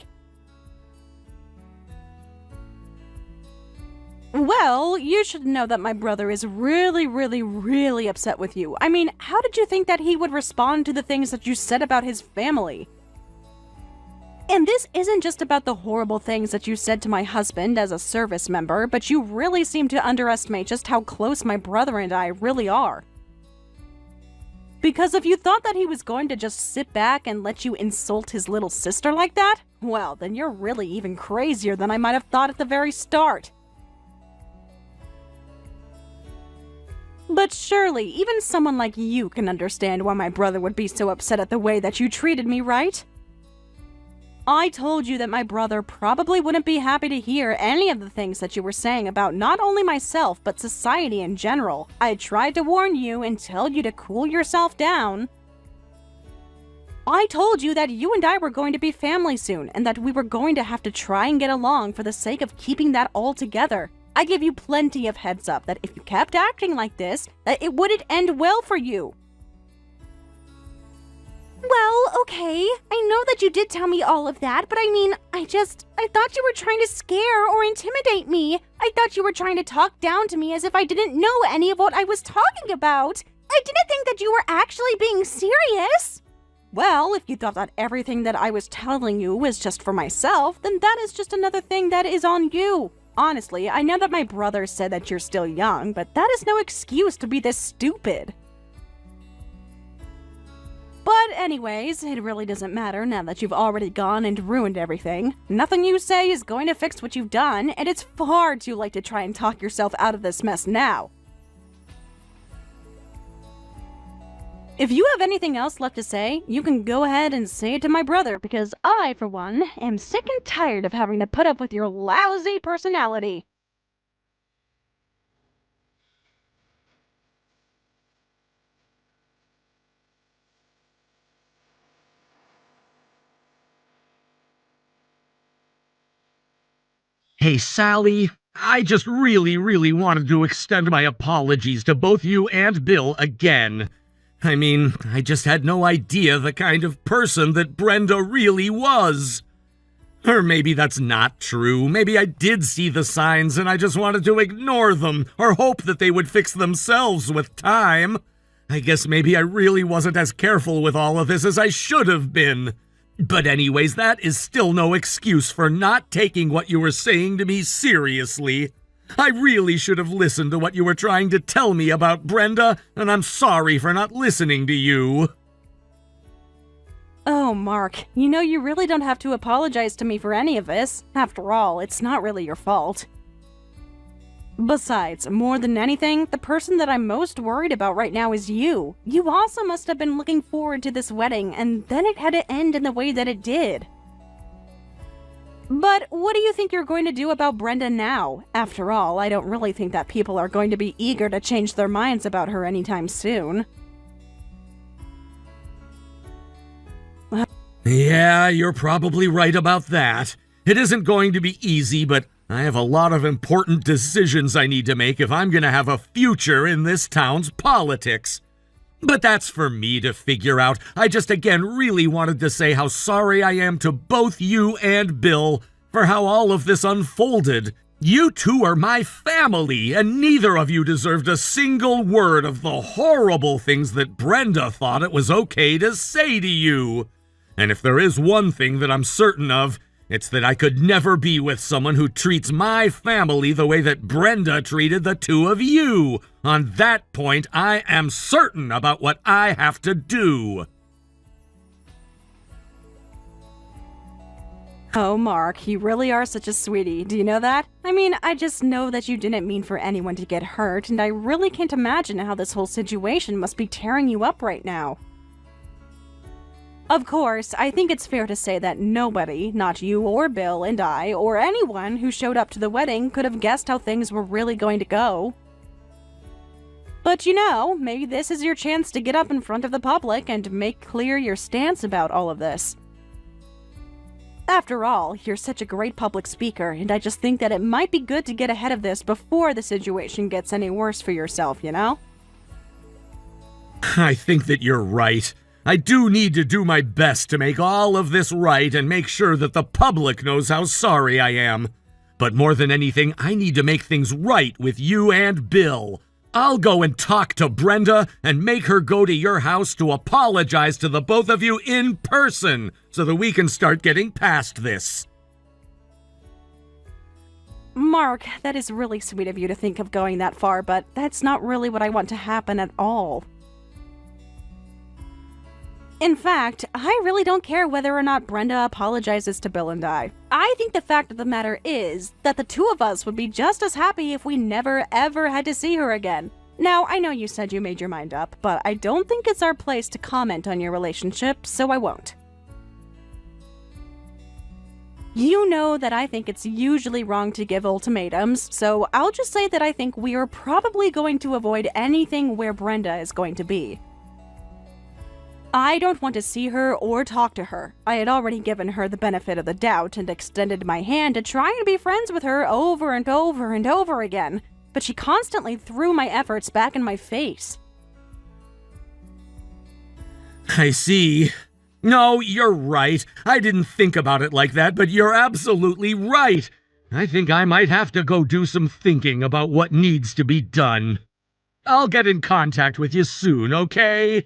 Well, you should know that my brother is really upset with you. I mean, how did you think that he would respond to the things that you said about his family? And this isn't just about the horrible things that you said to my husband as a service member, but you really seem to underestimate just how close my brother and I really are. Because if you thought that he was going to just sit back and let you insult his little sister like that, well, then you're really even crazier than I might have thought at the very start. But surely, even someone like you can understand why my brother would be so upset at the way that you treated me, right? I told you that my brother probably wouldn't be happy to hear any of the things that you were saying about not only myself, but society in general. I tried to warn you and tell you to cool yourself down. I told you that you and I were going to be family soon, and that we were going to have to try and get along for the sake of keeping that all together. I gave you plenty of heads up that if you kept acting like this, that it wouldn't end well for you. Well, okay, I know that you did tell me all of that, but I mean, I thought you were trying to scare or intimidate me. I thought you were trying to talk down to me as if I didn't know any of what I was talking about. I didn't think that you were actually being serious. Well, if you thought that everything that I was telling you was just for myself, then that is just another thing that is on you. Honestly, I know that my brother said that you're still young, but that is no excuse to be this stupid. But anyways, it really doesn't matter now that you've already gone and ruined everything. Nothing you say is going to fix what you've done, and it's far too late to try and talk yourself out of this mess now. If you have anything else left to say, you can go ahead and say it to my brother, because I, for one, am sick and tired of having to put up with your lousy personality. Hey, Sally, I just really wanted to extend my apologies to both you and Bill again. I mean, I just had no idea the kind of person that Brenda really was. Or maybe that's not true. Maybe I did see the signs and I just wanted to ignore them or hope that they would fix themselves with time. I guess maybe I really wasn't as careful with all of this as I should have been. But anyways, that is still no excuse for not taking what you were saying to me seriously. I really should have listened to what you were trying to tell me about Brenda, and I'm sorry for not listening to you. Oh, Mark, you know you really don't have to apologize to me for any of this. After all, it's not really your fault. Besides, more than anything, the person that I'm most worried about right now is you. You also must have been looking forward to this wedding, and then it had to end in the way that it did. But what do you think you're going to do about Brenda now? After all, I don't really think that people are going to be eager to change their minds about her anytime soon. Yeah, you're probably right about that. It isn't going to be easy, but I have a lot of important decisions I need to make if I'm going to have a future in this town's politics. But that's for me to figure out. I just again really wanted to say how sorry I am to both you and Bill for how all of this unfolded. You two are my family, and neither of you deserved a single word of the horrible things that Brenda thought it was okay to say to you. And if there is one thing that I'm certain of, it's that I could never be with someone who treats my family the way that Brenda treated the two of you. On that point, I am certain about what I have to do. Oh, Mark, you really are such a sweetie. Do you know that? I mean, I just know that you didn't mean for anyone to get hurt, and I really can't imagine how this whole situation must be tearing you up right now. Of course, I think it's fair to say that nobody, not you or Bill and I, or anyone who showed up to the wedding could have guessed how things were really going to go. But you know, maybe this is your chance to get up in front of the public and make clear your stance about all of this. After all, you're such a great public speaker, and I just think that it might be good to get ahead of this before the situation gets any worse for yourself, you know? I think that you're right. I do need to do my best to make all of this right and make sure that the public knows how sorry I am. But more than anything, I need to make things right with you and Bill. I'll go and talk to Brenda and make her go to your house to apologize to the both of you in person so that we can start getting past this. Mark, that is really sweet of you to think of going that far, but that's not really what I want to happen at all. In fact, I really don't care whether or not Brenda apologizes to Bill and I. I think the fact of the matter is that the two of us would be just as happy if we never ever had to see her again. Now, I know you said you made your mind up, but I don't think it's our place to comment on your relationship, so I won't. You know that I think it's usually wrong to give ultimatums, so I'll just say that I think we are probably going to avoid anything where Brenda is going to be. I don't want to see her or talk to her. I had already given her the benefit of the doubt and extended my hand to try and be friends with her over and over and over again, but she constantly threw my efforts back in my face. I see. No, you're right. I didn't think about it like that, but you're absolutely right. I think I might have to go do some thinking about what needs to be done. I'll get in contact with you soon, okay?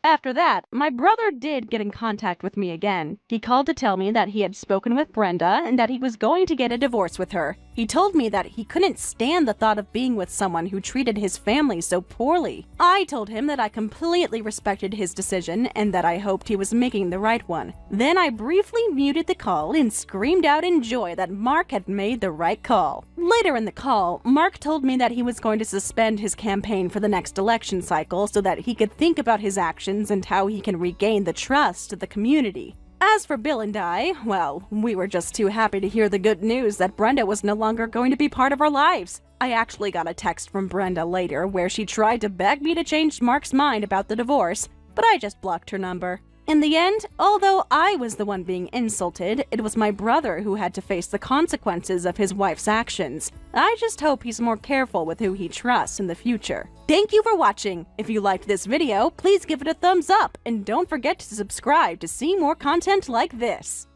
After that, my brother did get in contact with me again. He called to tell me that he had spoken with Brenda and that he was going to get a divorce with her. He told me that he couldn't stand the thought of being with someone who treated his family so poorly. I told him that I completely respected his decision and that I hoped he was making the right one. Then I briefly muted the call and screamed out in joy that Mark had made the right call. Later in the call, Mark told me that he was going to suspend his campaign for the next election cycle so that he could think about his actions and how he can regain the trust of the community. As for Bill and I, well, we were just too happy to hear the good news that Brenda was no longer going to be part of our lives. I actually got a text from Brenda later where she tried to beg me to change Mark's mind about the divorce, but I just blocked her number. In the end, although I was the one being insulted, it was my brother who had to face the consequences of his wife's actions. I just hope he's more careful with who he trusts in the future. Thank you for watching. If you liked this video, please give it a thumbs up, and don't forget to subscribe to see more content like this.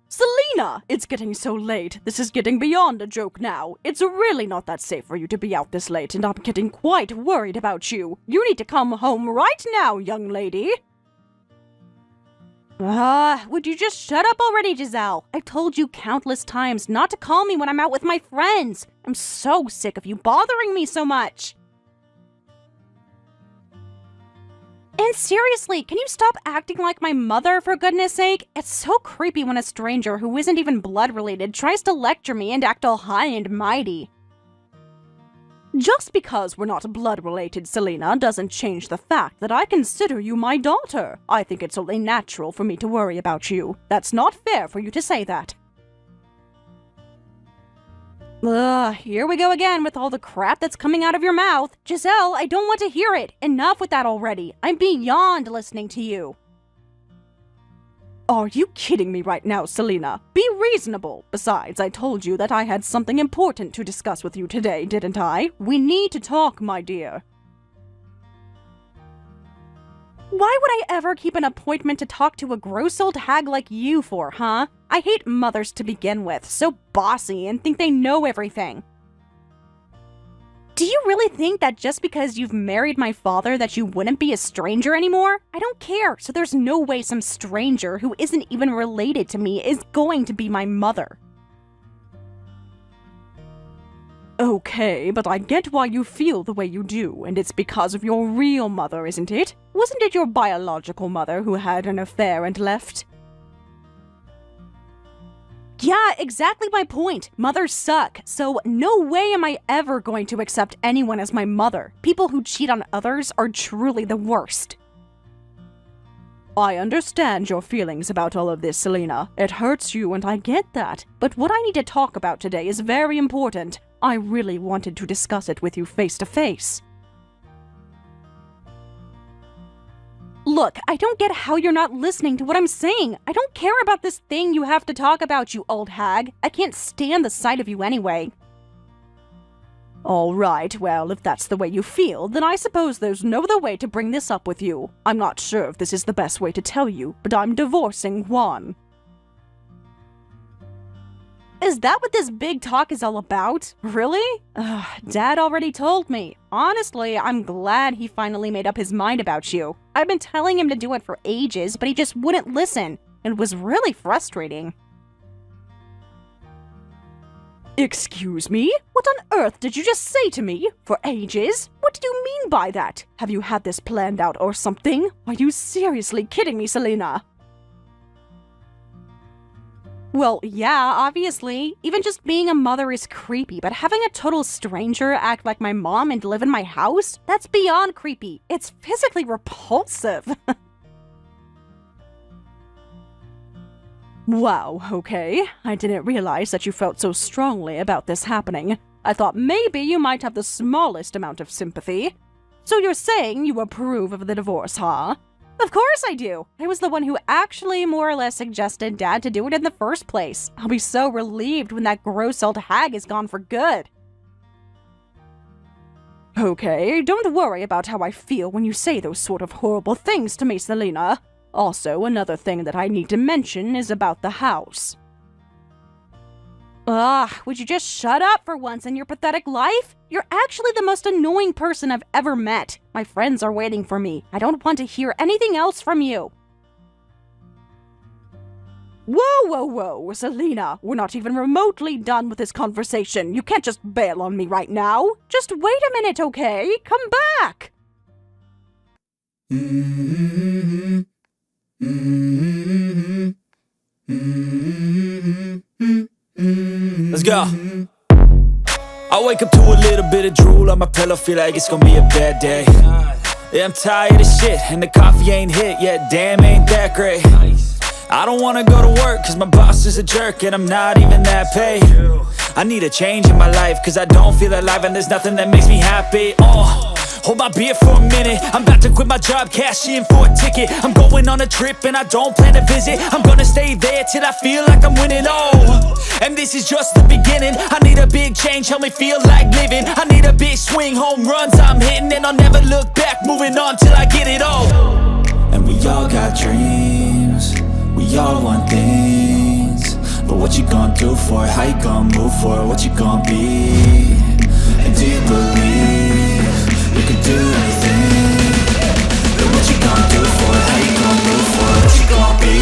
Selena! It's getting so late. This is getting beyond a joke now. It's really not that safe for you to be out this late, and I'm getting quite worried about you. You need to come home right now, young lady. Would you just shut up already, Giselle? I've told you countless times not to call me when I'm out with my friends. I'm so sick of you bothering me so much. And seriously, can you stop acting like my mother, for goodness sake? It's so creepy when a stranger who isn't even blood related tries to lecture me and act all high and mighty. Just because we're not blood-related, Selena, doesn't change the fact that I consider you my daughter. I think it's only natural for me to worry about you. That's not fair for you to say that. Here we go again with all the crap that's coming out of your mouth. Giselle, I don't want to hear it. Enough with that already. I'm beyond listening to you. Are you kidding me right now, Selena? Be reasonable. Besides, I told you that I had something important to discuss with you today, didn't I? We need to talk, my dear. Why would I ever keep an appointment to talk to a gross old hag like you for, huh? I hate mothers to begin with, so bossy and think they know everything. Do you really think that just because you've married my father that you wouldn't be a stranger anymore? I don't care, so there's no way some stranger who isn't even related to me is going to be my mother. Okay, but I get why you feel the way you do, and it's because of your real mother, isn't it? Wasn't it your biological mother who had an affair and left? Yeah, exactly my point. Mothers suck, so no way am I ever going to accept anyone as my mother. People who cheat on others are truly the worst. I understand your feelings about all of this, Selena. It hurts you, and I get that. But what I need to talk about today is very important. I really wanted to discuss it with you face to face. Look, I don't get how you're not listening to what I'm saying. I don't care about this thing you have to talk about, you old hag. I can't stand the sight of you anyway. All right, well, if that's the way you feel, then I suppose there's no other way to bring this up with you. I'm not sure if this is the best way to tell you, but I'm divorcing Juan. Is that what this big talk is all about? Really? Dad already told me. Honestly, I'm glad he finally made up his mind about you. I've been telling him to do it for ages, but he just wouldn't listen. It was really frustrating. Excuse me? What on earth did you just say to me? For ages? What do you mean by that? Have you had this planned out or something? Are you seriously kidding me, Selena? Well, yeah, obviously. Even just being a mother is creepy, but having a total stranger act like my mom and live in my house? That's beyond creepy. It's physically repulsive. Wow, okay. I didn't realize that you felt so strongly about this happening. I thought maybe you might have the smallest amount of sympathy. So you're saying you approve of the divorce, huh? Of course I do. I was the one who actually more or less suggested Dad to do it in the first place. I'll be so relieved when that gross old hag is gone for good. Okay, don't worry about how I feel when you say those sort of horrible things to me, Selena. Also, another thing that I need to mention is about the house. Would you just shut up for once in your pathetic life? You're actually the most annoying person I've ever met. My friends are waiting for me. I don't want to hear anything else from you. Whoa, Selena. We're not even remotely done with this conversation. You can't just bail on me right now. Just wait a minute, okay? Come back. Let's go. I wake up to a little bit of drool on my pillow, feel like it's gonna be a bad day. Yeah, I'm tired of shit, and the coffee ain't hit yet, damn, ain't that great. I don't wanna go to work, cause my boss is a jerk, and I'm not even that paid. I need a change in my life, cause I don't feel alive, and there's nothing that makes me happy. Hold my beer for a minute. I'm about to quit my job, cash in for a ticket. I'm going on a trip and I don't plan to visit. I'm gonna stay there till I feel like I'm winning. And this is just the beginning. I need a big change, help me feel like living. I need a big swing, home runs I'm hitting, and I'll never look back, moving on till I get it all. And we all got dreams, we all want things, but what you gonna do for it? How you gonna move for it? What you gonna be? And do you believe you can do anything? But what you gonna do for it? How you gonna move for it? What you gonna be?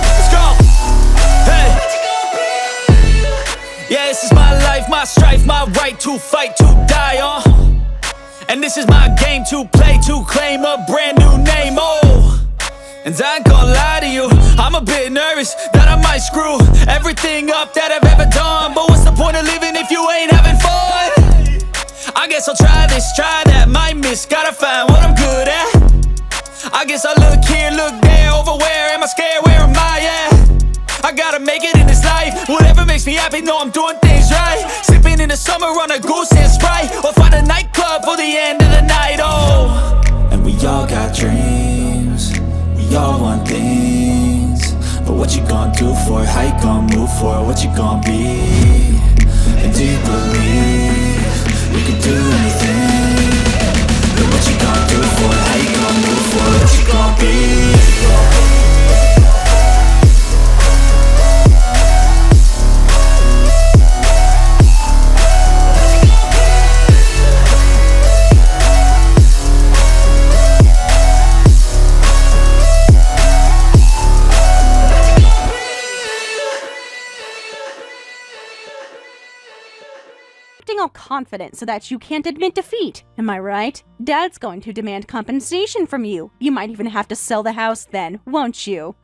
Let's go! Hey! Yeah, this is my life, my strife, my right to fight, to die on. And this is my game to play, to claim a brand new name, And I ain't gonna lie to you, I'm a bit nervous that I might screw everything up that I've ever done. But what's the point of living if you ain't having fun? I guess I'll try this, try that, might miss, gotta find what I'm good at. I guess I look here, look there, over where am I scared, where am I at? I gotta make it in this life, whatever makes me happy, know I'm doing things right. Sipping in the summer on a goose and Sprite, or find a nightclub for the end of the night, And we all got dreams, we all want things, but what you gonna do for it? How you gonna move for it? What you gonna be? And do you believe you can do anything? But what you gonna do for it? How you gonna move for it? What you gonna be? All confident so that you can't admit defeat. Am I right? Dad's going to demand compensation from you. You might even have to sell the house then, won't you?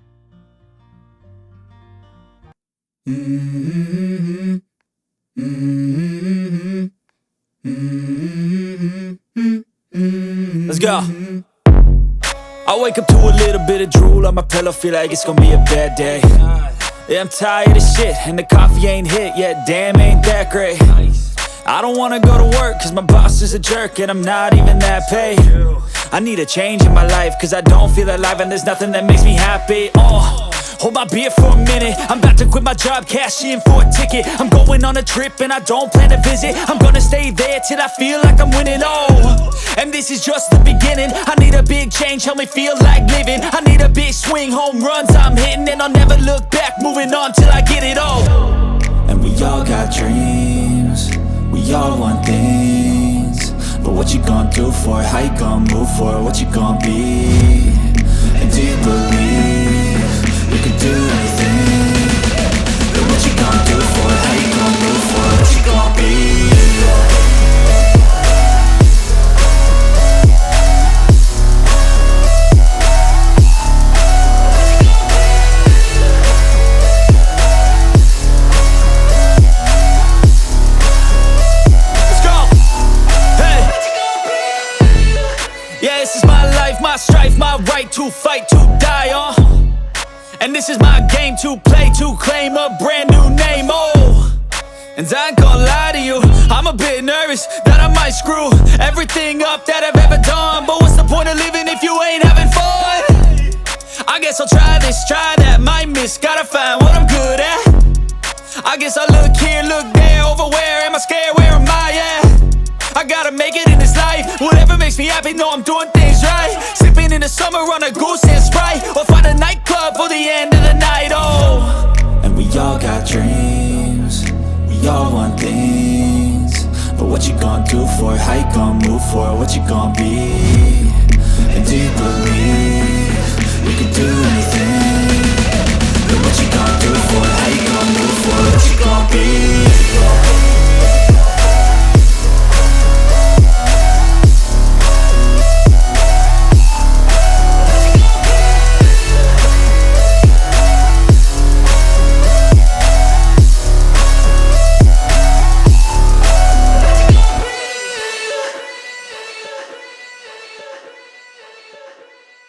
Let's go. I wake up to a little bit of drool on my pillow, feel like it's gonna be a bad day. Yeah, I'm tired of shit, and the coffee ain't hit yet, damn, ain't that great. I don't wanna go to work, cause my boss is a jerk, and I'm not even that paid. I need a change in my life, cause I don't feel alive, and there's nothing that makes me happy. Hold my beer for a minute, I'm about to quit my job, cash in for a ticket. I'm going on a trip and I don't plan to visit. I'm gonna stay there till I feel like I'm winning, and this is just the beginning. I need a big change, help me feel like living. I need a big swing, home runs I'm hitting, and I'll never look back, moving on till I get it all. And we all got dreams, we all want things, but what you gonna do for it? How you gonna move for it? What you gonna be? And do you believe you can do anything? But what you gonna do for it? How you gonna move for it? What you gonna be? Let's go! Hey! Yeah, this is my life, my strife, my right to fight, to die on. And this is my game to play, to claim a brand new name, And I ain't gonna lie to you, I'm a bit nervous that I might screw everything up that I've ever done. But what's the point of living if you ain't having fun? I guess I'll try this, try that, might miss, gotta find what I'm good at. I guess I look here, look there, over where am I scared, where am I at? I gotta make it in this life, whatever makes me happy, know I'm doing things right. Sipping in the summer on a goose and Sprite, or find a nightclub for the end of the night, And we all got dreams, we all want things, but what you gonna do for it? How you gonna move for it? What you gonna be? And do you believe you can do anything? But what you gonna do for it? How you gonna move for it? What you gonna be?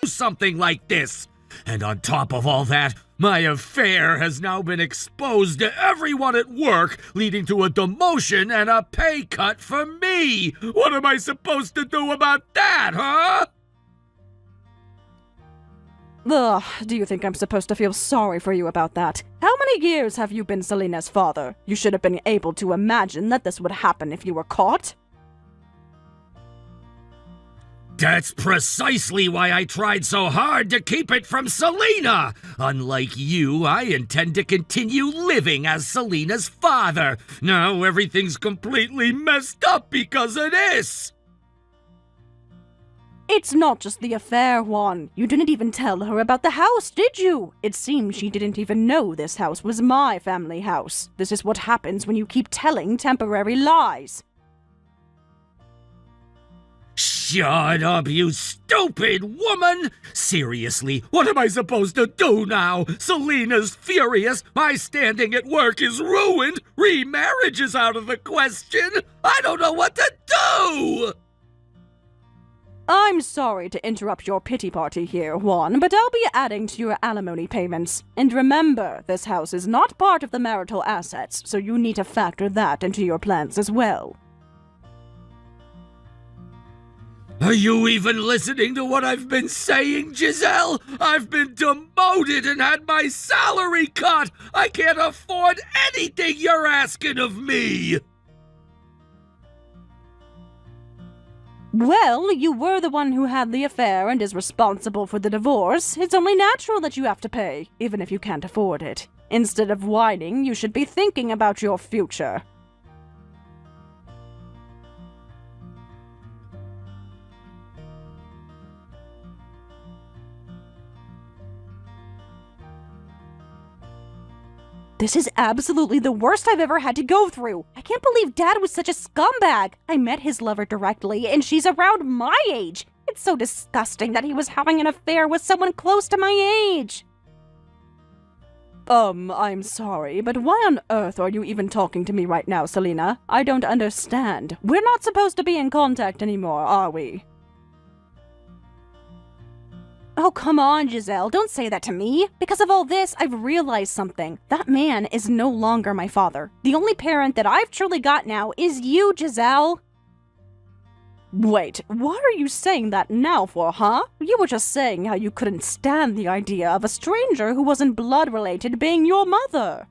Something like this. And on top of all that, my affair has now been exposed to everyone at work, leading to a demotion and a pay cut for me. What am I supposed to do about that, huh? Ugh, do you think I'm supposed to feel sorry for you about that? How many years have you been Selena's father? You should have been able to imagine that this would happen if you were caught. That's precisely why I tried so hard to keep it from Selena. Unlike you, I intend to continue living as Selena's father. Now everything's completely messed up because of this. It's not just the affair, Juan. You didn't even tell her about the house, did you? It seems she didn't even know this house was my family house. This is what happens when you keep telling temporary lies. Shut up, you stupid woman! Seriously, what am I supposed to do now? Selena's furious, my standing at work is ruined, remarriage is out of the question. I don't know what to do! I'm sorry to interrupt your pity party here, Juan, but I'll be adding to your alimony payments. And remember, this house is not part of the marital assets, so you need to factor that into your plans as well. Are you even listening to what I've been saying, Giselle? I've been demoted and had my salary cut! I can't afford anything you're asking of me! Well, you were the one who had the affair and is responsible for the divorce. It's only natural that you have to pay, even if you can't afford it. Instead of whining, you should be thinking about your future. This is absolutely the worst I've ever had to go through. I can't believe Dad was such a scumbag. I met his lover directly, and she's around my age. It's so disgusting that he was having an affair with someone close to my age. I'm sorry, but why on earth are you even talking to me right now, Selena? I don't understand. We're not supposed to be in contact anymore, are we? Oh, come on, Giselle. Don't say that to me. Because of all this, I've realized something. That man is no longer my father. The only parent that I've truly got now is you, Giselle. Wait, why are you saying that now for, huh? You were just saying how you couldn't stand the idea of a stranger who wasn't blood-related being your mother.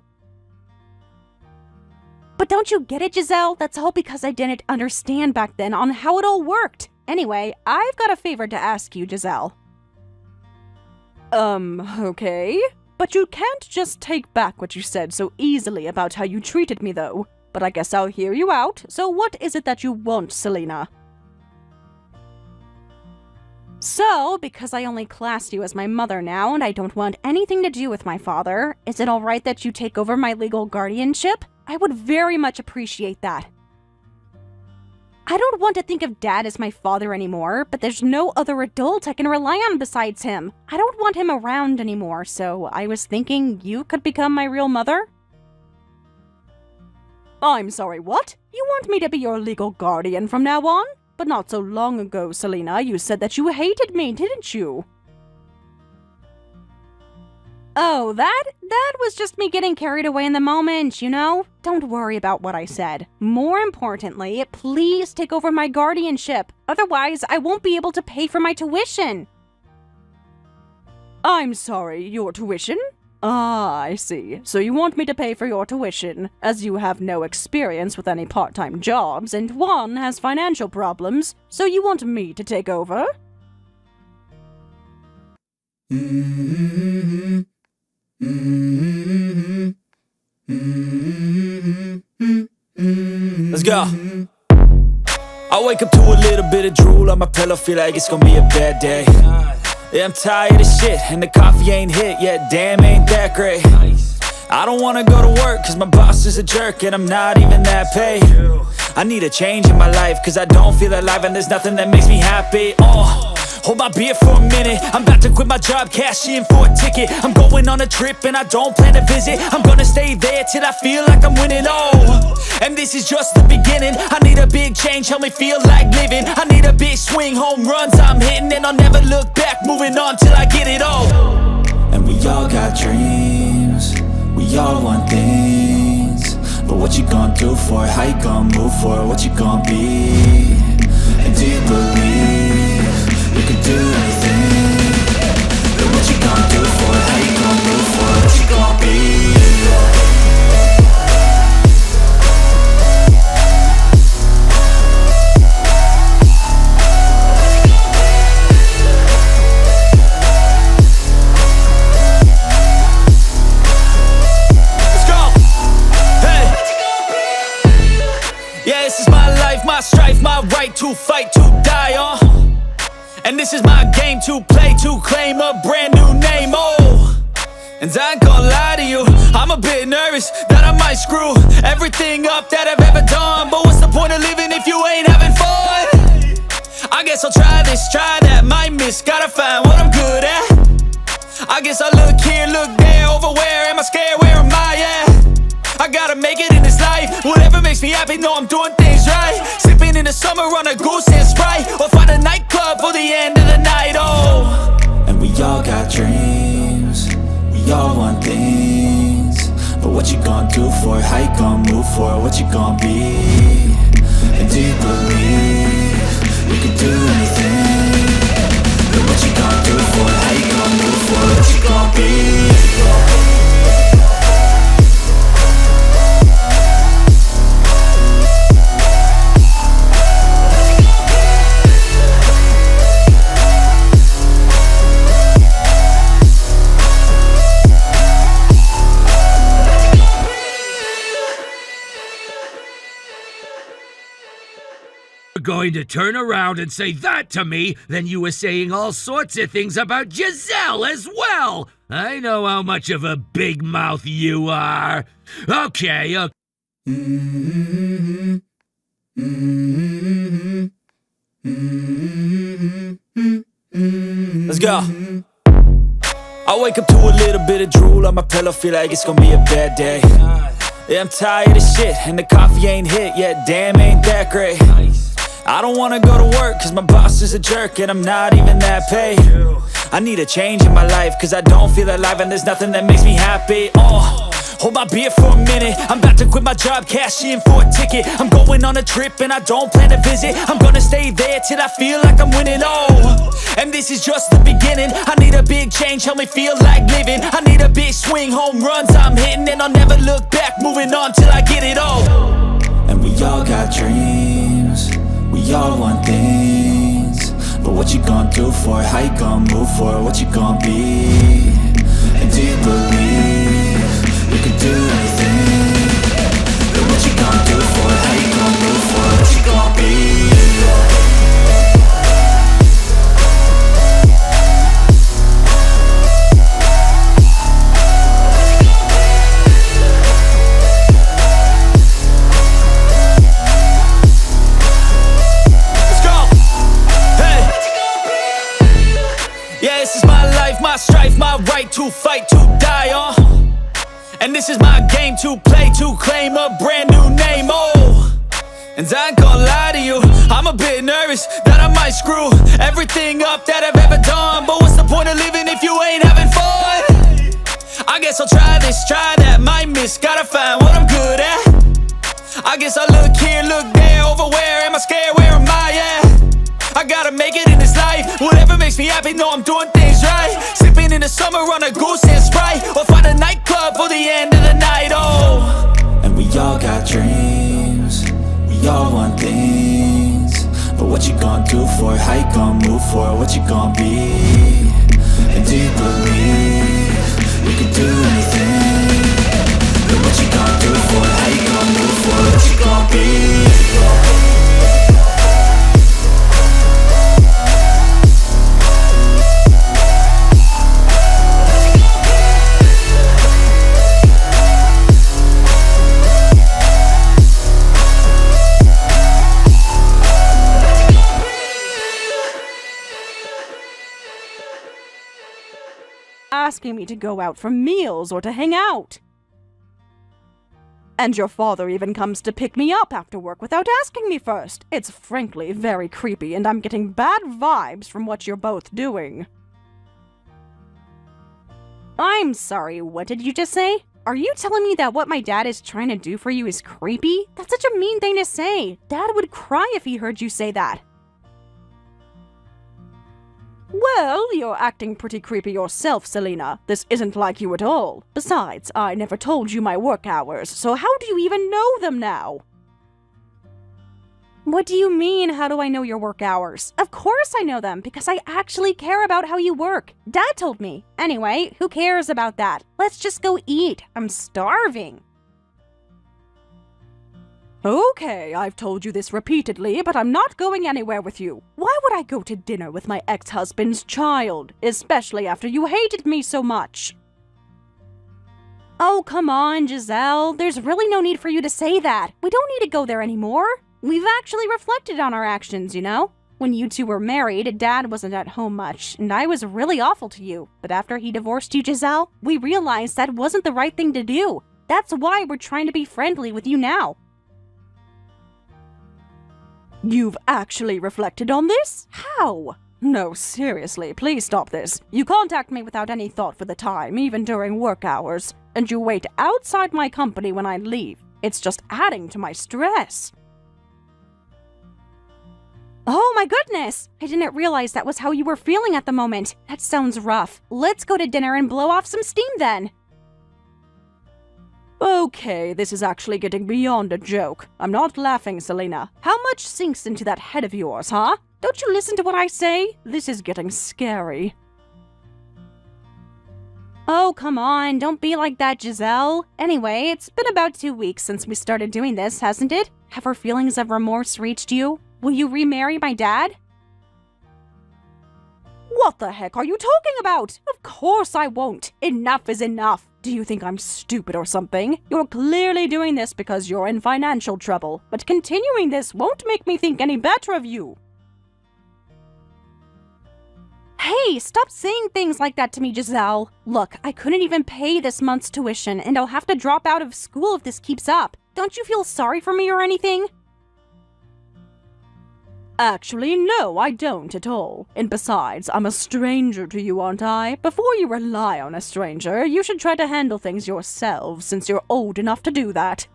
But don't you get it, Giselle? That's all because I didn't understand back then on how it all worked. Anyway, I've got a favor to ask you, Giselle. Okay. But you can't just take back what you said so easily about how you treated me, though. But I guess I'll hear you out. So what is it that you want, Selena? So, because I only class you as my mother now and I don't want anything to do with my father, is it alright that you take over my legal guardianship? I would very much appreciate that. I don't want to think of Dad as my father anymore, but there's no other adult I can rely on besides him. I don't want him around anymore, so I was thinking you could become my real mother? I'm sorry, what? You want me to be your legal guardian from now on? But not so long ago, Selena, you said that you hated me, didn't you? Oh, that was just me getting carried away in the moment, you know? Don't worry about what I said. More importantly, please take over my guardianship. Otherwise, I won't be able to pay for my tuition. I'm sorry, your tuition? Ah, I see. So you want me to pay for your tuition, as you have no experience with any part-time jobs, and one has financial problems, so you want me to take over? Let's go. I wake up to a little bit of drool on my pillow, feel like it's gonna be a bad day. Yeah, I'm tired of shit, and the coffee ain't hit yet, damn, ain't that great. I don't wanna go to work, cause my boss is a jerk, and I'm not even that paid. I need a change in my life, cause I don't feel alive, and there's nothing that makes me happy. Hold my beer for a minute, I'm about to quit my job, cash in for a ticket. I'm going on a trip and I don't plan to visit. I'm gonna stay there till I feel like I'm winning, and this is just the beginning. I need a big change, help me feel like living. I need a big swing, home runs I'm hitting, and I'll never look back, moving on till I get it all. And we all got dreams, we all want things, but what you gonna do for it? How you gonna move for it? What you gonna be? And do you believe you can do anything? But what you gonna do for it? How you gonna move for it? What you gonna be? My strife, my right to fight, to die on. And this is my game to play, to claim a brand new name, And I ain't gonna lie to you, I'm a bit nervous that I might screw everything up that I've ever done. But what's the point of living if you ain't having fun? I guess I'll try this, try that, might miss, gotta find what I'm good at. I guess I look here, look there, over where am I scared, where am I at? I gotta make it in this life, whatever makes me happy, know I'm doing things right. Sipping in the summer on a goose and Sprite, or find a nightclub for the end of the night, And we all got dreams, we all want things, but what you gonna do for it? How you gonna move for it? What you gonna be? And do you believe you can do anything? But what you gonna do for it? How you gonna move for it? What you gonna be? going to turn around and say that to me, then you were saying all sorts of things about Giselle as well. I know how much of a big mouth you are. Okay. Let's go. I wake up to a little bit of drool on my pillow, feel like it's gonna be a bad day. Yeah, I'm tired of shit, and the coffee ain't hit yet, damn, ain't that great. I don't wanna go to work, cause my boss is a jerk, and I'm not even that paid. I need a change in my life, cause I don't feel alive, and there's nothing that makes me happy. Hold my beer for a minute, I'm about to quit my job, cash in for a ticket. I'm going on a trip and I don't plan to visit. I'm gonna stay there till I feel like I'm winning, and this is just the beginning. I need a big change, help me feel like living. I need a big swing, home runs I'm hitting, and I'll never look back, moving on till I get it all. And we all got dreams, we all want things, but what you gonna do for it? How you gonna move for it? What you gonna be? And do you believe you can do anything? But what you gonna do for it? How you gonna move for it? What you gonna be? Let's go! Hey! Yeah, this is my life, my strife, my right to fight, to die on. And this is my game to play, to claim a brand new name, And I ain't gonna lie to you, I'm a bit nervous that I might screw everything up that I've ever done. But what's the point of living if you ain't having fun? I guess I'll try this, try that, might miss, gotta find what I'm good at. I guess I look here, look there, over where am I scared, where am I at? I gotta make it in this life, whatever makes me happy, know I'm doing things right. Sipping in the summer on a goose and Sprite, or find a nightclub for the end of the night, And we all got dreams, we all want things, but what you gonna do for it? How you gonna move for it? What you gonna be? And do you believe you can do anything? But what you gonna do for it? How you gonna move for it? What you gonna be? Asking me to go out for meals or to hang out. And your father even comes to pick me up after work without asking me first. It's frankly very creepy, and I'm getting bad vibes from what you're both doing. I'm sorry, what did you just say? Are you telling me that what my dad is trying to do for you is creepy? That's such a mean thing to say. Dad would cry if he heard you say that. Well, you're acting pretty creepy yourself, Selena. This isn't like you at all. Besides, I never told you my work hours, so how do you even know them now? What do you mean, how do I know your work hours? Of course I know them, because I actually care about how you work. Dad told me. Anyway, who cares about that? Let's just go eat. I'm starving. Okay, I've told you this repeatedly, but I'm not going anywhere with you. Why would I go to dinner with my ex-husband's child, especially after you hated me so much? Oh, come on, Giselle. There's really no need for you to say that. We don't need to go there anymore. We've actually reflected on our actions, you know? When you two were married, Dad wasn't at home much, and I was really awful to you. But after he divorced you, Giselle, we realized that wasn't the right thing to do. That's why we're trying to be friendly with you now. You've actually reflected on this? How? No, seriously, please stop this. You contact me without any thought for the time, even during work hours, and you wait outside my company when I leave. It's just adding to my stress. Oh my goodness! I didn't realize that was how you were feeling at the moment. That sounds rough. Let's go to dinner and blow off some steam then. Okay, this is actually getting beyond a joke. I'm not laughing, Selena. How much sinks into that head of yours, huh? Don't you listen to what I say? This is getting scary. Oh, come on, don't be like that, Giselle. Anyway, it's been about 2 weeks since we started doing this, hasn't it? Have our feelings of remorse reached you? Will you remarry my dad? What the heck are you talking about? Of course I won't. Enough is enough. Do you think I'm stupid or something? You're clearly doing this because you're in financial trouble, but continuing this won't make me think any better of you. Hey, stop saying things like that to me, Giselle. Look, I couldn't even pay this month's tuition, and I'll have to drop out of school if this keeps up. Don't you feel sorry for me or anything? Actually, no, I don't at all. And besides, I'm a stranger to you, aren't I? Before you rely on a stranger, you should try to handle things yourself, since you're old enough to do that.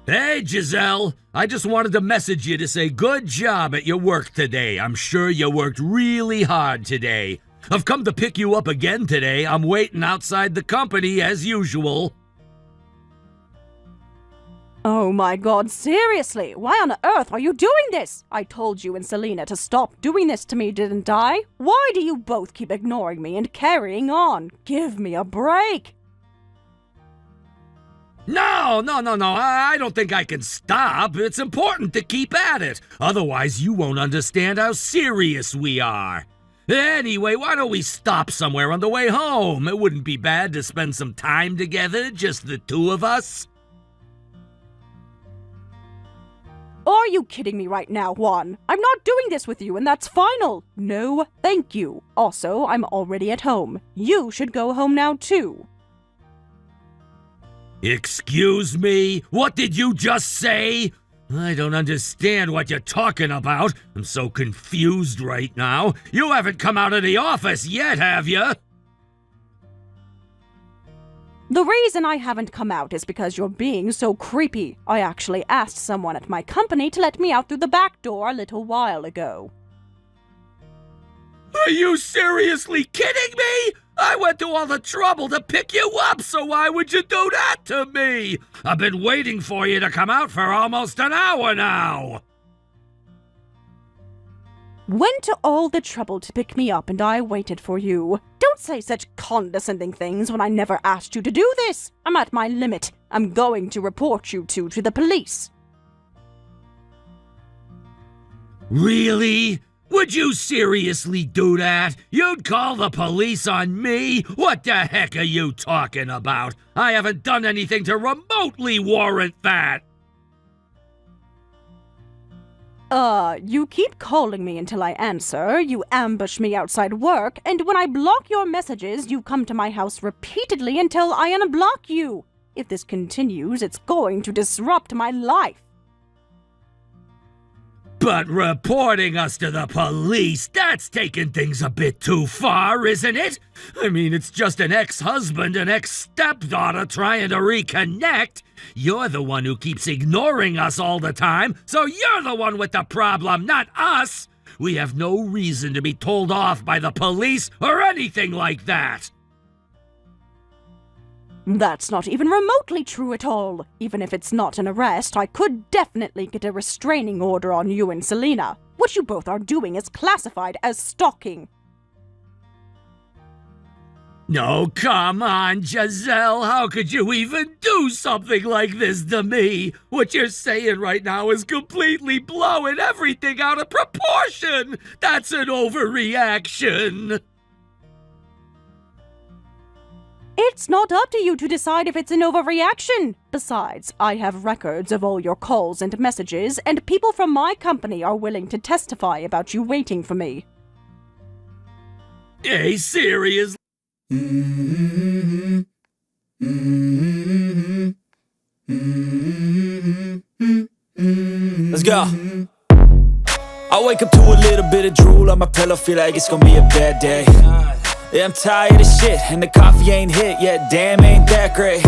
Hey, Giselle. I just wanted to message you to say good job at your work today. I'm sure you worked really hard today. I've come to pick you up again today. I'm waiting outside the company as usual. Oh my god, seriously? Why on earth are you doing this? I told you and Selena to stop doing this to me, didn't I? Why do you both keep ignoring me and carrying on? Give me a break. No, I don't think I can stop. It's important to keep at it. Otherwise, you won't understand how serious we are. Anyway, why don't we stop somewhere on the way home? It wouldn't be bad to spend some time together, just the two of us. Are you kidding me right now, Juan? I'm not doing this with you, and that's final. No, thank you. Also, I'm already at home. You should go home now, too. Excuse me? What did you just say? I don't understand what you're talking about. I'm so confused right now. You haven't come out of the office yet, have you? The reason I haven't come out is because you're being so creepy. I actually asked someone at my company to let me out through the back door a little while ago. Are you seriously kidding me? I went to all the trouble to pick you up, so why would you do that to me? I've been waiting for you to come out for almost an hour now. Went to all the trouble to pick me up and I waited for you. Don't say such condescending things when I never asked you to do this. I'm at my limit. I'm going to report you two to the police. Really? Would you seriously do that? You'd call the police on me? What the heck are you talking about? I haven't done anything to remotely warrant that. You keep calling me until I answer, you ambush me outside work, and when I block your messages, you come to my house repeatedly until I unblock you. If this continues, it's going to disrupt my life. But reporting us to the police, that's taking things a bit too far, isn't it? I mean, it's just an ex-husband and ex-stepdaughter trying to reconnect. You're the one who keeps ignoring us all the time, so you're the one with the problem, not us. We have no reason to be told off by the police or anything like that. That's not even remotely true at all. Even if it's not an arrest, I could definitely get a restraining order on you and Selena. What you both are doing is classified as stalking. No, come on, Giselle. How could you even do something like this to me? What you're saying right now is completely blowing everything out of proportion. That's an overreaction. It's not up to you to decide if it's an overreaction. Besides, I have records of all your calls and messages, and people from my company are willing to testify about you waiting for me. Hey, seriously? Let's go. I wake up to a little bit of drool on my pillow, feel like it's gonna be a bad day. Yeah, I'm tired of shit, and the coffee ain't hit yet, damn, ain't that great.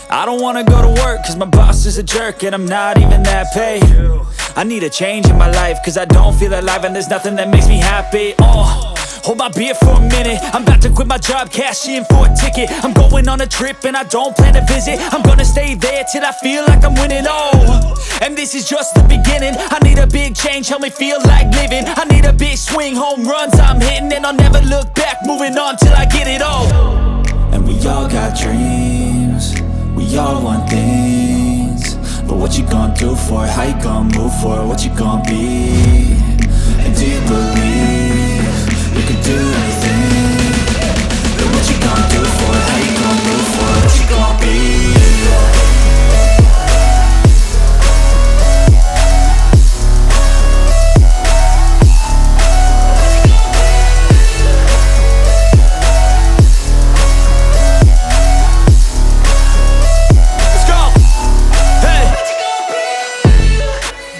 I don't wanna go to work, cause my boss is a jerk, and I'm not even that paid. I need a change in my life, cause I don't feel alive, and there's nothing that makes me happy. hold my beer for a minute. I'm about to quit my job, cash in for a ticket. I'm going on a trip and I don't plan to visit. I'm gonna stay there till I feel like I'm winning, oh. And this is just the beginning. I need a big change, help me feel like living. I need a big swing, home runs I'm hitting. And I'll never look back, moving on till I get it all. And we all got dreams, we all want things. But what you gonna do for it? How you gonna move for it? What you gonna be? And do you believe you can do anything? But what you gonna do for it? How you gonna move for it? What you gonna be?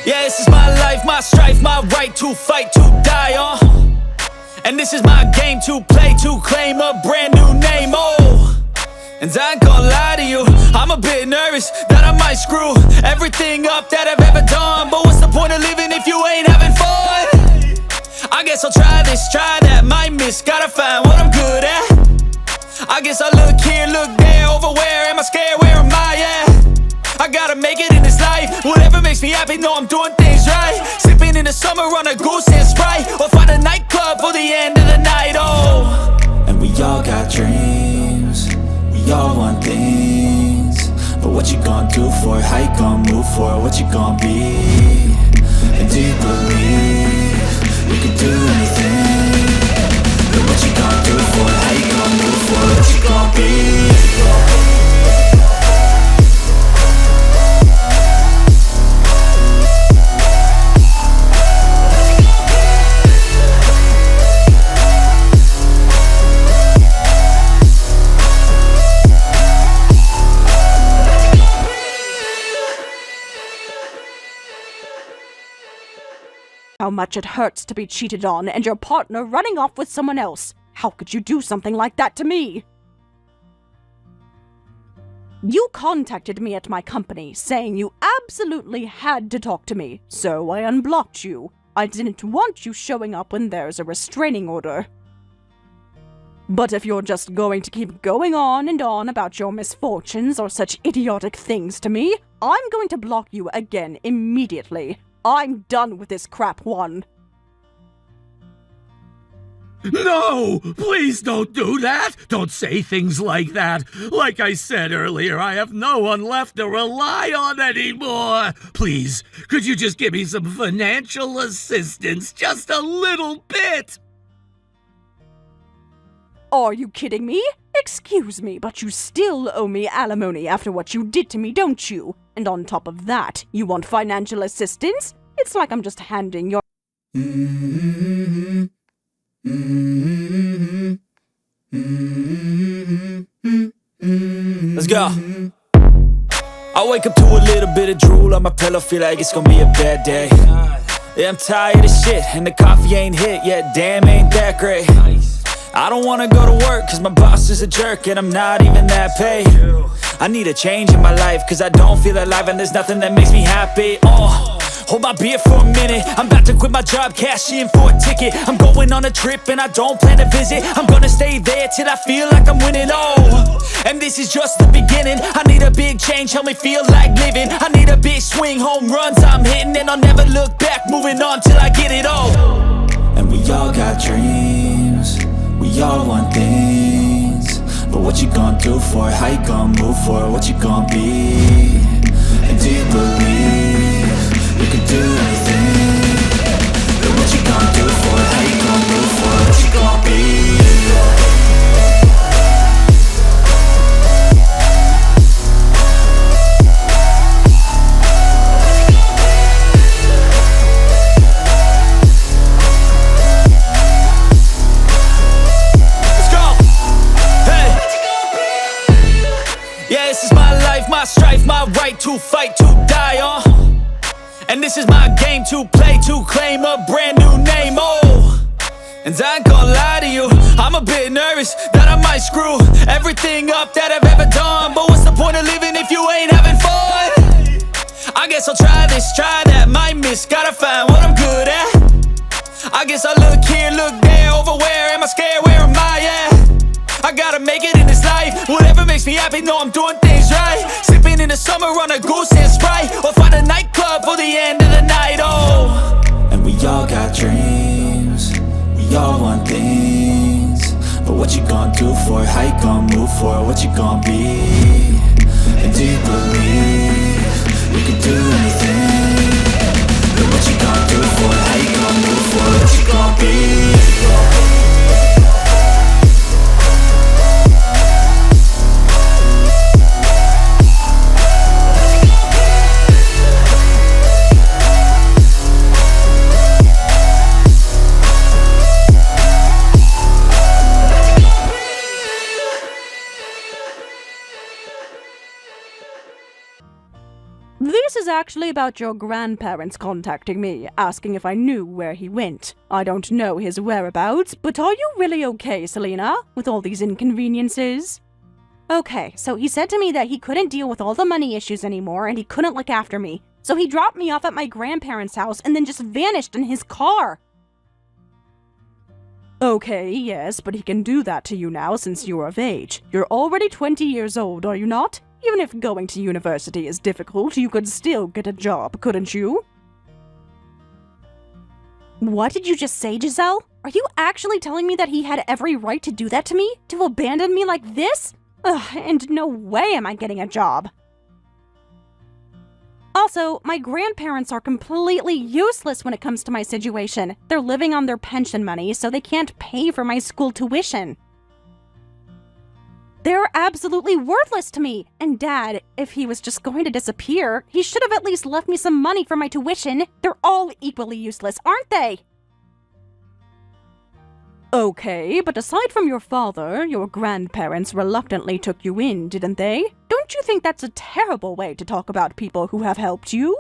Yeah, this is my life, my strife, my right to fight, to die, and this is my game to play, to claim a brand new name, oh. And I ain't gonna lie to you, I'm a bit nervous that I might screw everything up that I've ever done. But what's the point of living if you ain't having fun? I guess I'll try this, try that, might miss, gotta find what I'm good at. I guess I'll look here, look there, over where am I scared, where am I at? I gotta make it in this life. Whatever makes me happy, know I'm doing things right. Sipping in the summer on a goose and Sprite, or find a nightclub for the end of the night, oh. And we all got dreams, we all want things. But what you gonna do for it? How you gonna move for it? What you gonna be? And do you believe you can do anything? But what you gonna do for it? How you gonna move for it? What you gonna be? How much it hurts to be cheated on and your partner running off with someone else. How could you do something like that to me? You contacted me at my company saying you absolutely had to talk to me, so I unblocked you. I didn't want you showing up when there's a restraining order. But if you're just going to keep going on and on about your misfortunes or such idiotic things to me, I'm going to block you again immediately. I'm done with this crap one. No! Please don't do that! Don't say things like that! Like I said earlier, I have no one left to rely on anymore! Please, could you just give me some financial assistance? Just a little bit! Are you kidding me? Excuse me, but you still owe me alimony after what you did to me, don't you? And on top of that, you want financial assistance? It's like I'm just handing your... Let's go. I wake up to a little bit of drool on my pillow, feel like it's gonna be a bad day. Yeah, I'm tired of shit, and the coffee ain't hit yet, damn, ain't that great. I don't wanna go to work, cause my boss is a jerk, and I'm not even that paid. I need a change in my life, cause I don't feel alive, and there's nothing that makes me happy. Hold my beer for a minute, I'm about to quit my job, cash in for a ticket. I'm going on a trip and I don't plan to visit. I'm gonna stay there till I feel like I'm winning, oh. And this is just the beginning. I need a big change, help me feel like living. I need a big swing, home runs I'm hitting. And I'll never look back, moving on till I get it all. And we all got dreams, we all want things. But what you gonna do for it? How you gonna move for it? What you gonna be? And do you believe you can do anything? But what you gonna do for it? How you gonna move for it? What you gonna be? My strife, my right to fight, to die, and this is my game to play, to claim a brand new name, oh. And I ain't gonna lie to you, I'm a bit nervous that I might screw everything up that I've ever done. But what's the point of living if you ain't having fun? I guess I'll try this, try that, might miss, gotta find what I'm good at. I guess I'll look here, look there, over where am I gotta make it in this life. Whatever makes me happy, know I'm doing things right. Sipping in the summer on a goose and Sprite, or find a nightclub for the end of the night. Oh, and we all got dreams, we all want things. But what you gonna do for it? How you gonna move for it? What you gonna be? And do you believe you can do anything? But what you gonna do for it? How you gonna move for it? What you gonna be? This is actually about your grandparents contacting me, asking if I knew where he went. I don't know his whereabouts, but are you really okay, Selena, with all these inconveniences? Okay, so he said to me that he couldn't deal with all the money issues anymore and he couldn't look after me. So he dropped me off at my grandparents' house and then just vanished in his car. Okay, yes, but he can do that to you now since you're of age. You're already 20 years old, are you not? Even if going to university is difficult, you could still get a job, couldn't you? What did you just say, Giselle? Are you actually telling me that he had every right to do that to me? To abandon me like this? Ugh, and no way am I getting a job. Also, my grandparents are completely useless when it comes to my situation. They're living on their pension money, so they can't pay for my school tuition. They're absolutely worthless to me. And Dad, if he was just going to disappear, he should have at least left me some money for my tuition. They're all equally useless, aren't they? Okay, but aside from your father, your grandparents reluctantly took you in, didn't they? Don't you think that's a terrible way to talk about people who have helped you?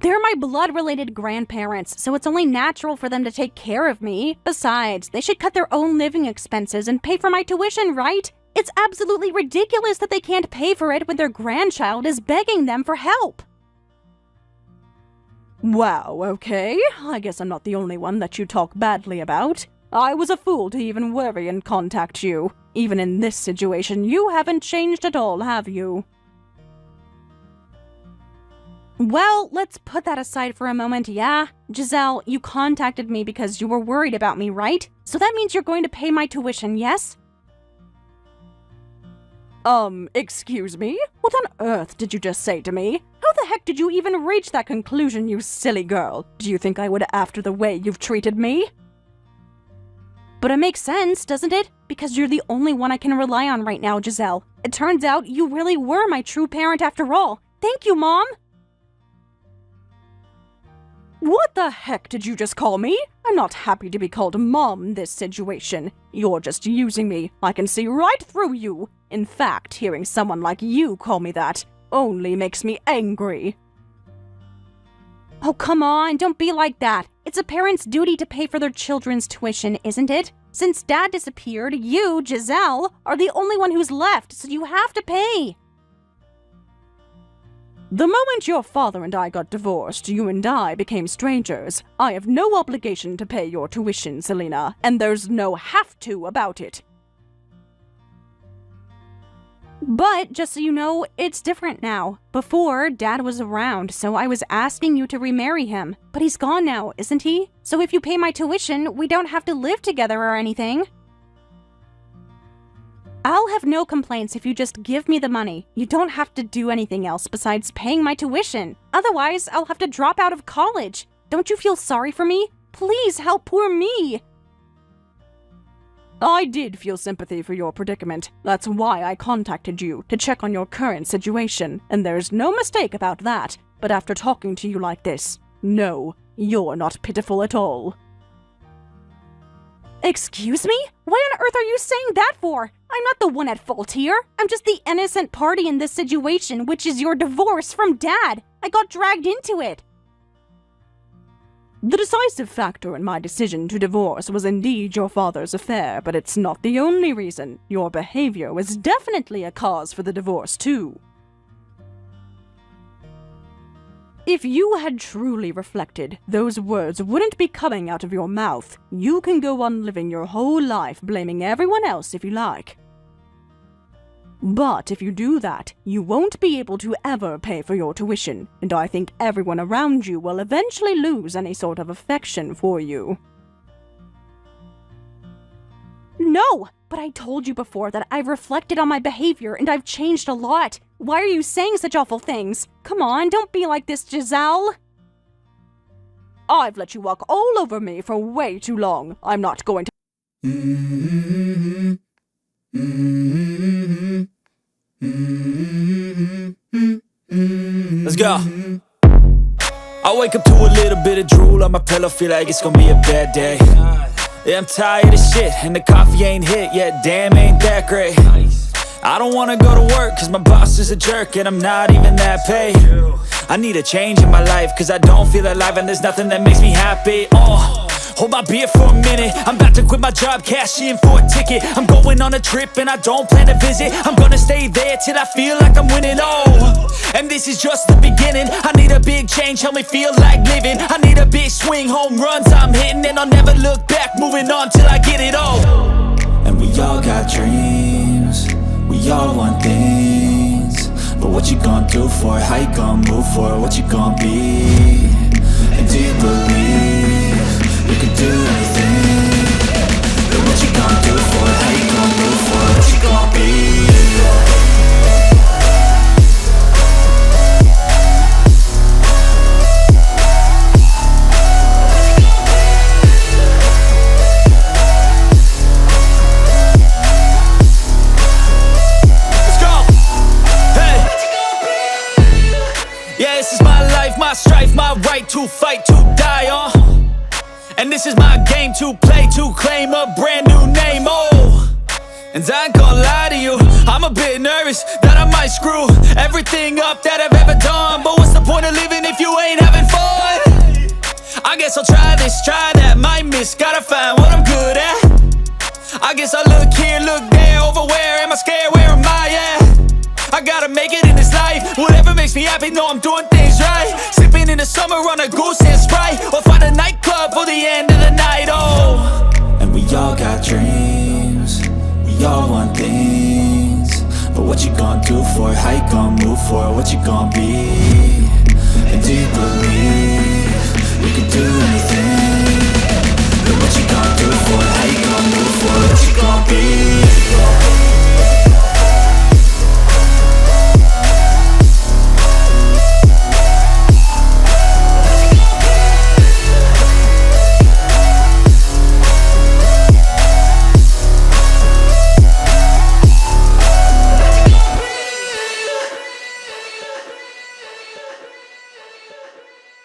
They're my blood-related grandparents, so it's only natural for them to take care of me. Besides, they should cut their own living expenses and pay for my tuition, right? It's absolutely ridiculous that they can't pay for it when their grandchild is begging them for help. Wow, okay. I guess I'm not the only one that you talk badly about. I was a fool to even worry and contact you. Even in this situation, you haven't changed at all, have you? Well, let's put that aside for a moment, yeah? Giselle, you contacted me because you were worried about me, right? So that means you're going to pay my tuition, yes? Excuse me? What on earth did you just say to me? How the heck did you even reach that conclusion, you silly girl? Do you think I would after the way you've treated me? But it makes sense, doesn't it? Because you're the only one I can rely on right now, Giselle. It turns out you really were my true parent after all. Thank you, Mom! What the heck did you just call me? I'm not happy to be called Mom in this situation. You're just using me. I can see right through you. In fact, hearing someone like you call me that only makes me angry. Oh, come on, don't be like that. It's a parent's duty to pay for their children's tuition, isn't it? Since Dad disappeared, you, Giselle, are the only one who's left, so you have to pay. The moment your father and I got divorced, you and I became strangers. I have no obligation to pay your tuition, Selena, and there's no have to about it. But, just so you know, it's different now. Before, Dad was around, so I was asking you to remarry him. But he's gone now, isn't he? So if you pay my tuition, we don't have to live together or anything. I'll have no complaints if you just give me the money. You don't have to do anything else besides paying my tuition. Otherwise, I'll have to drop out of college. Don't you feel sorry for me? Please help poor me. I did feel sympathy for your predicament. That's why I contacted you, to check on your current situation. And there's no mistake about that. But after talking to you like this, no, you're not pitiful at all. Excuse me? Why on earth are you saying that for? I'm not the one at fault here. I'm just the innocent party in this situation, which is your divorce from Dad. I got dragged into it. The decisive factor in my decision to divorce was indeed your father's affair, but it's not the only reason. Your behavior was definitely a cause for the divorce, too. If you had truly reflected, those words wouldn't be coming out of your mouth. You can go on living your whole life blaming everyone else if you like. But if you do that, you won't be able to ever pay for your tuition, and I think everyone around you will eventually lose any sort of affection for you. No! But I told you before that I've reflected on my behavior and I've changed a lot. Why are you saying such awful things? Come on, don't be like this, Giselle. I've let you walk all over me for way too long. I'm not going to... Let's go. I wake up to a little bit of drool on my pillow, feel like it's gonna be a bad day. Yeah, I'm tired of shit, and the coffee ain't hit yet, damn, ain't that great. I don't wanna go to work, cause my boss is a jerk, and I'm not even that paid. I need a change in my life, cause I don't feel alive, and there's nothing that makes me happy. Hold my beer for a minute, I'm about to quit my job, cash in for a ticket. I'm going on a trip and I don't plan to visit. I'm gonna stay there till I feel like I'm winning, and this is just the beginning. I need a big change, help me feel like living. I need a big swing, home runs I'm hitting, and I'll never look back, moving on till I get it all. And we all got dreams, we all want things, but what you gonna do for it? How you gonna move for it? What you gonna be? And do you believe you can do anything? But what you gonna do for it? How you gonna move for it? What you gonna be? Let's go! Hey! Yeah, this is my life, my strife, my right to fight, to die on. And this is my game to play, to claim a brand new name, And I ain't gonna lie to you, I'm a bit nervous that I might screw everything up that I've ever done. But what's the point of living if you ain't having fun? I guess I'll try this, try that, might miss, gotta find what I'm good at. I guess I'll look here, look there, over where am I scared, where am I at? I gotta make it in this life, whatever makes me happy, know I'm doing things right. Sipping in the summer on a goose and Sprite, or find a nightclub for the end of the night, And we all got dreams, we all want things, but what you gonna do for it? How you gonna move for it? What you gonna be? And do you believe you can do anything?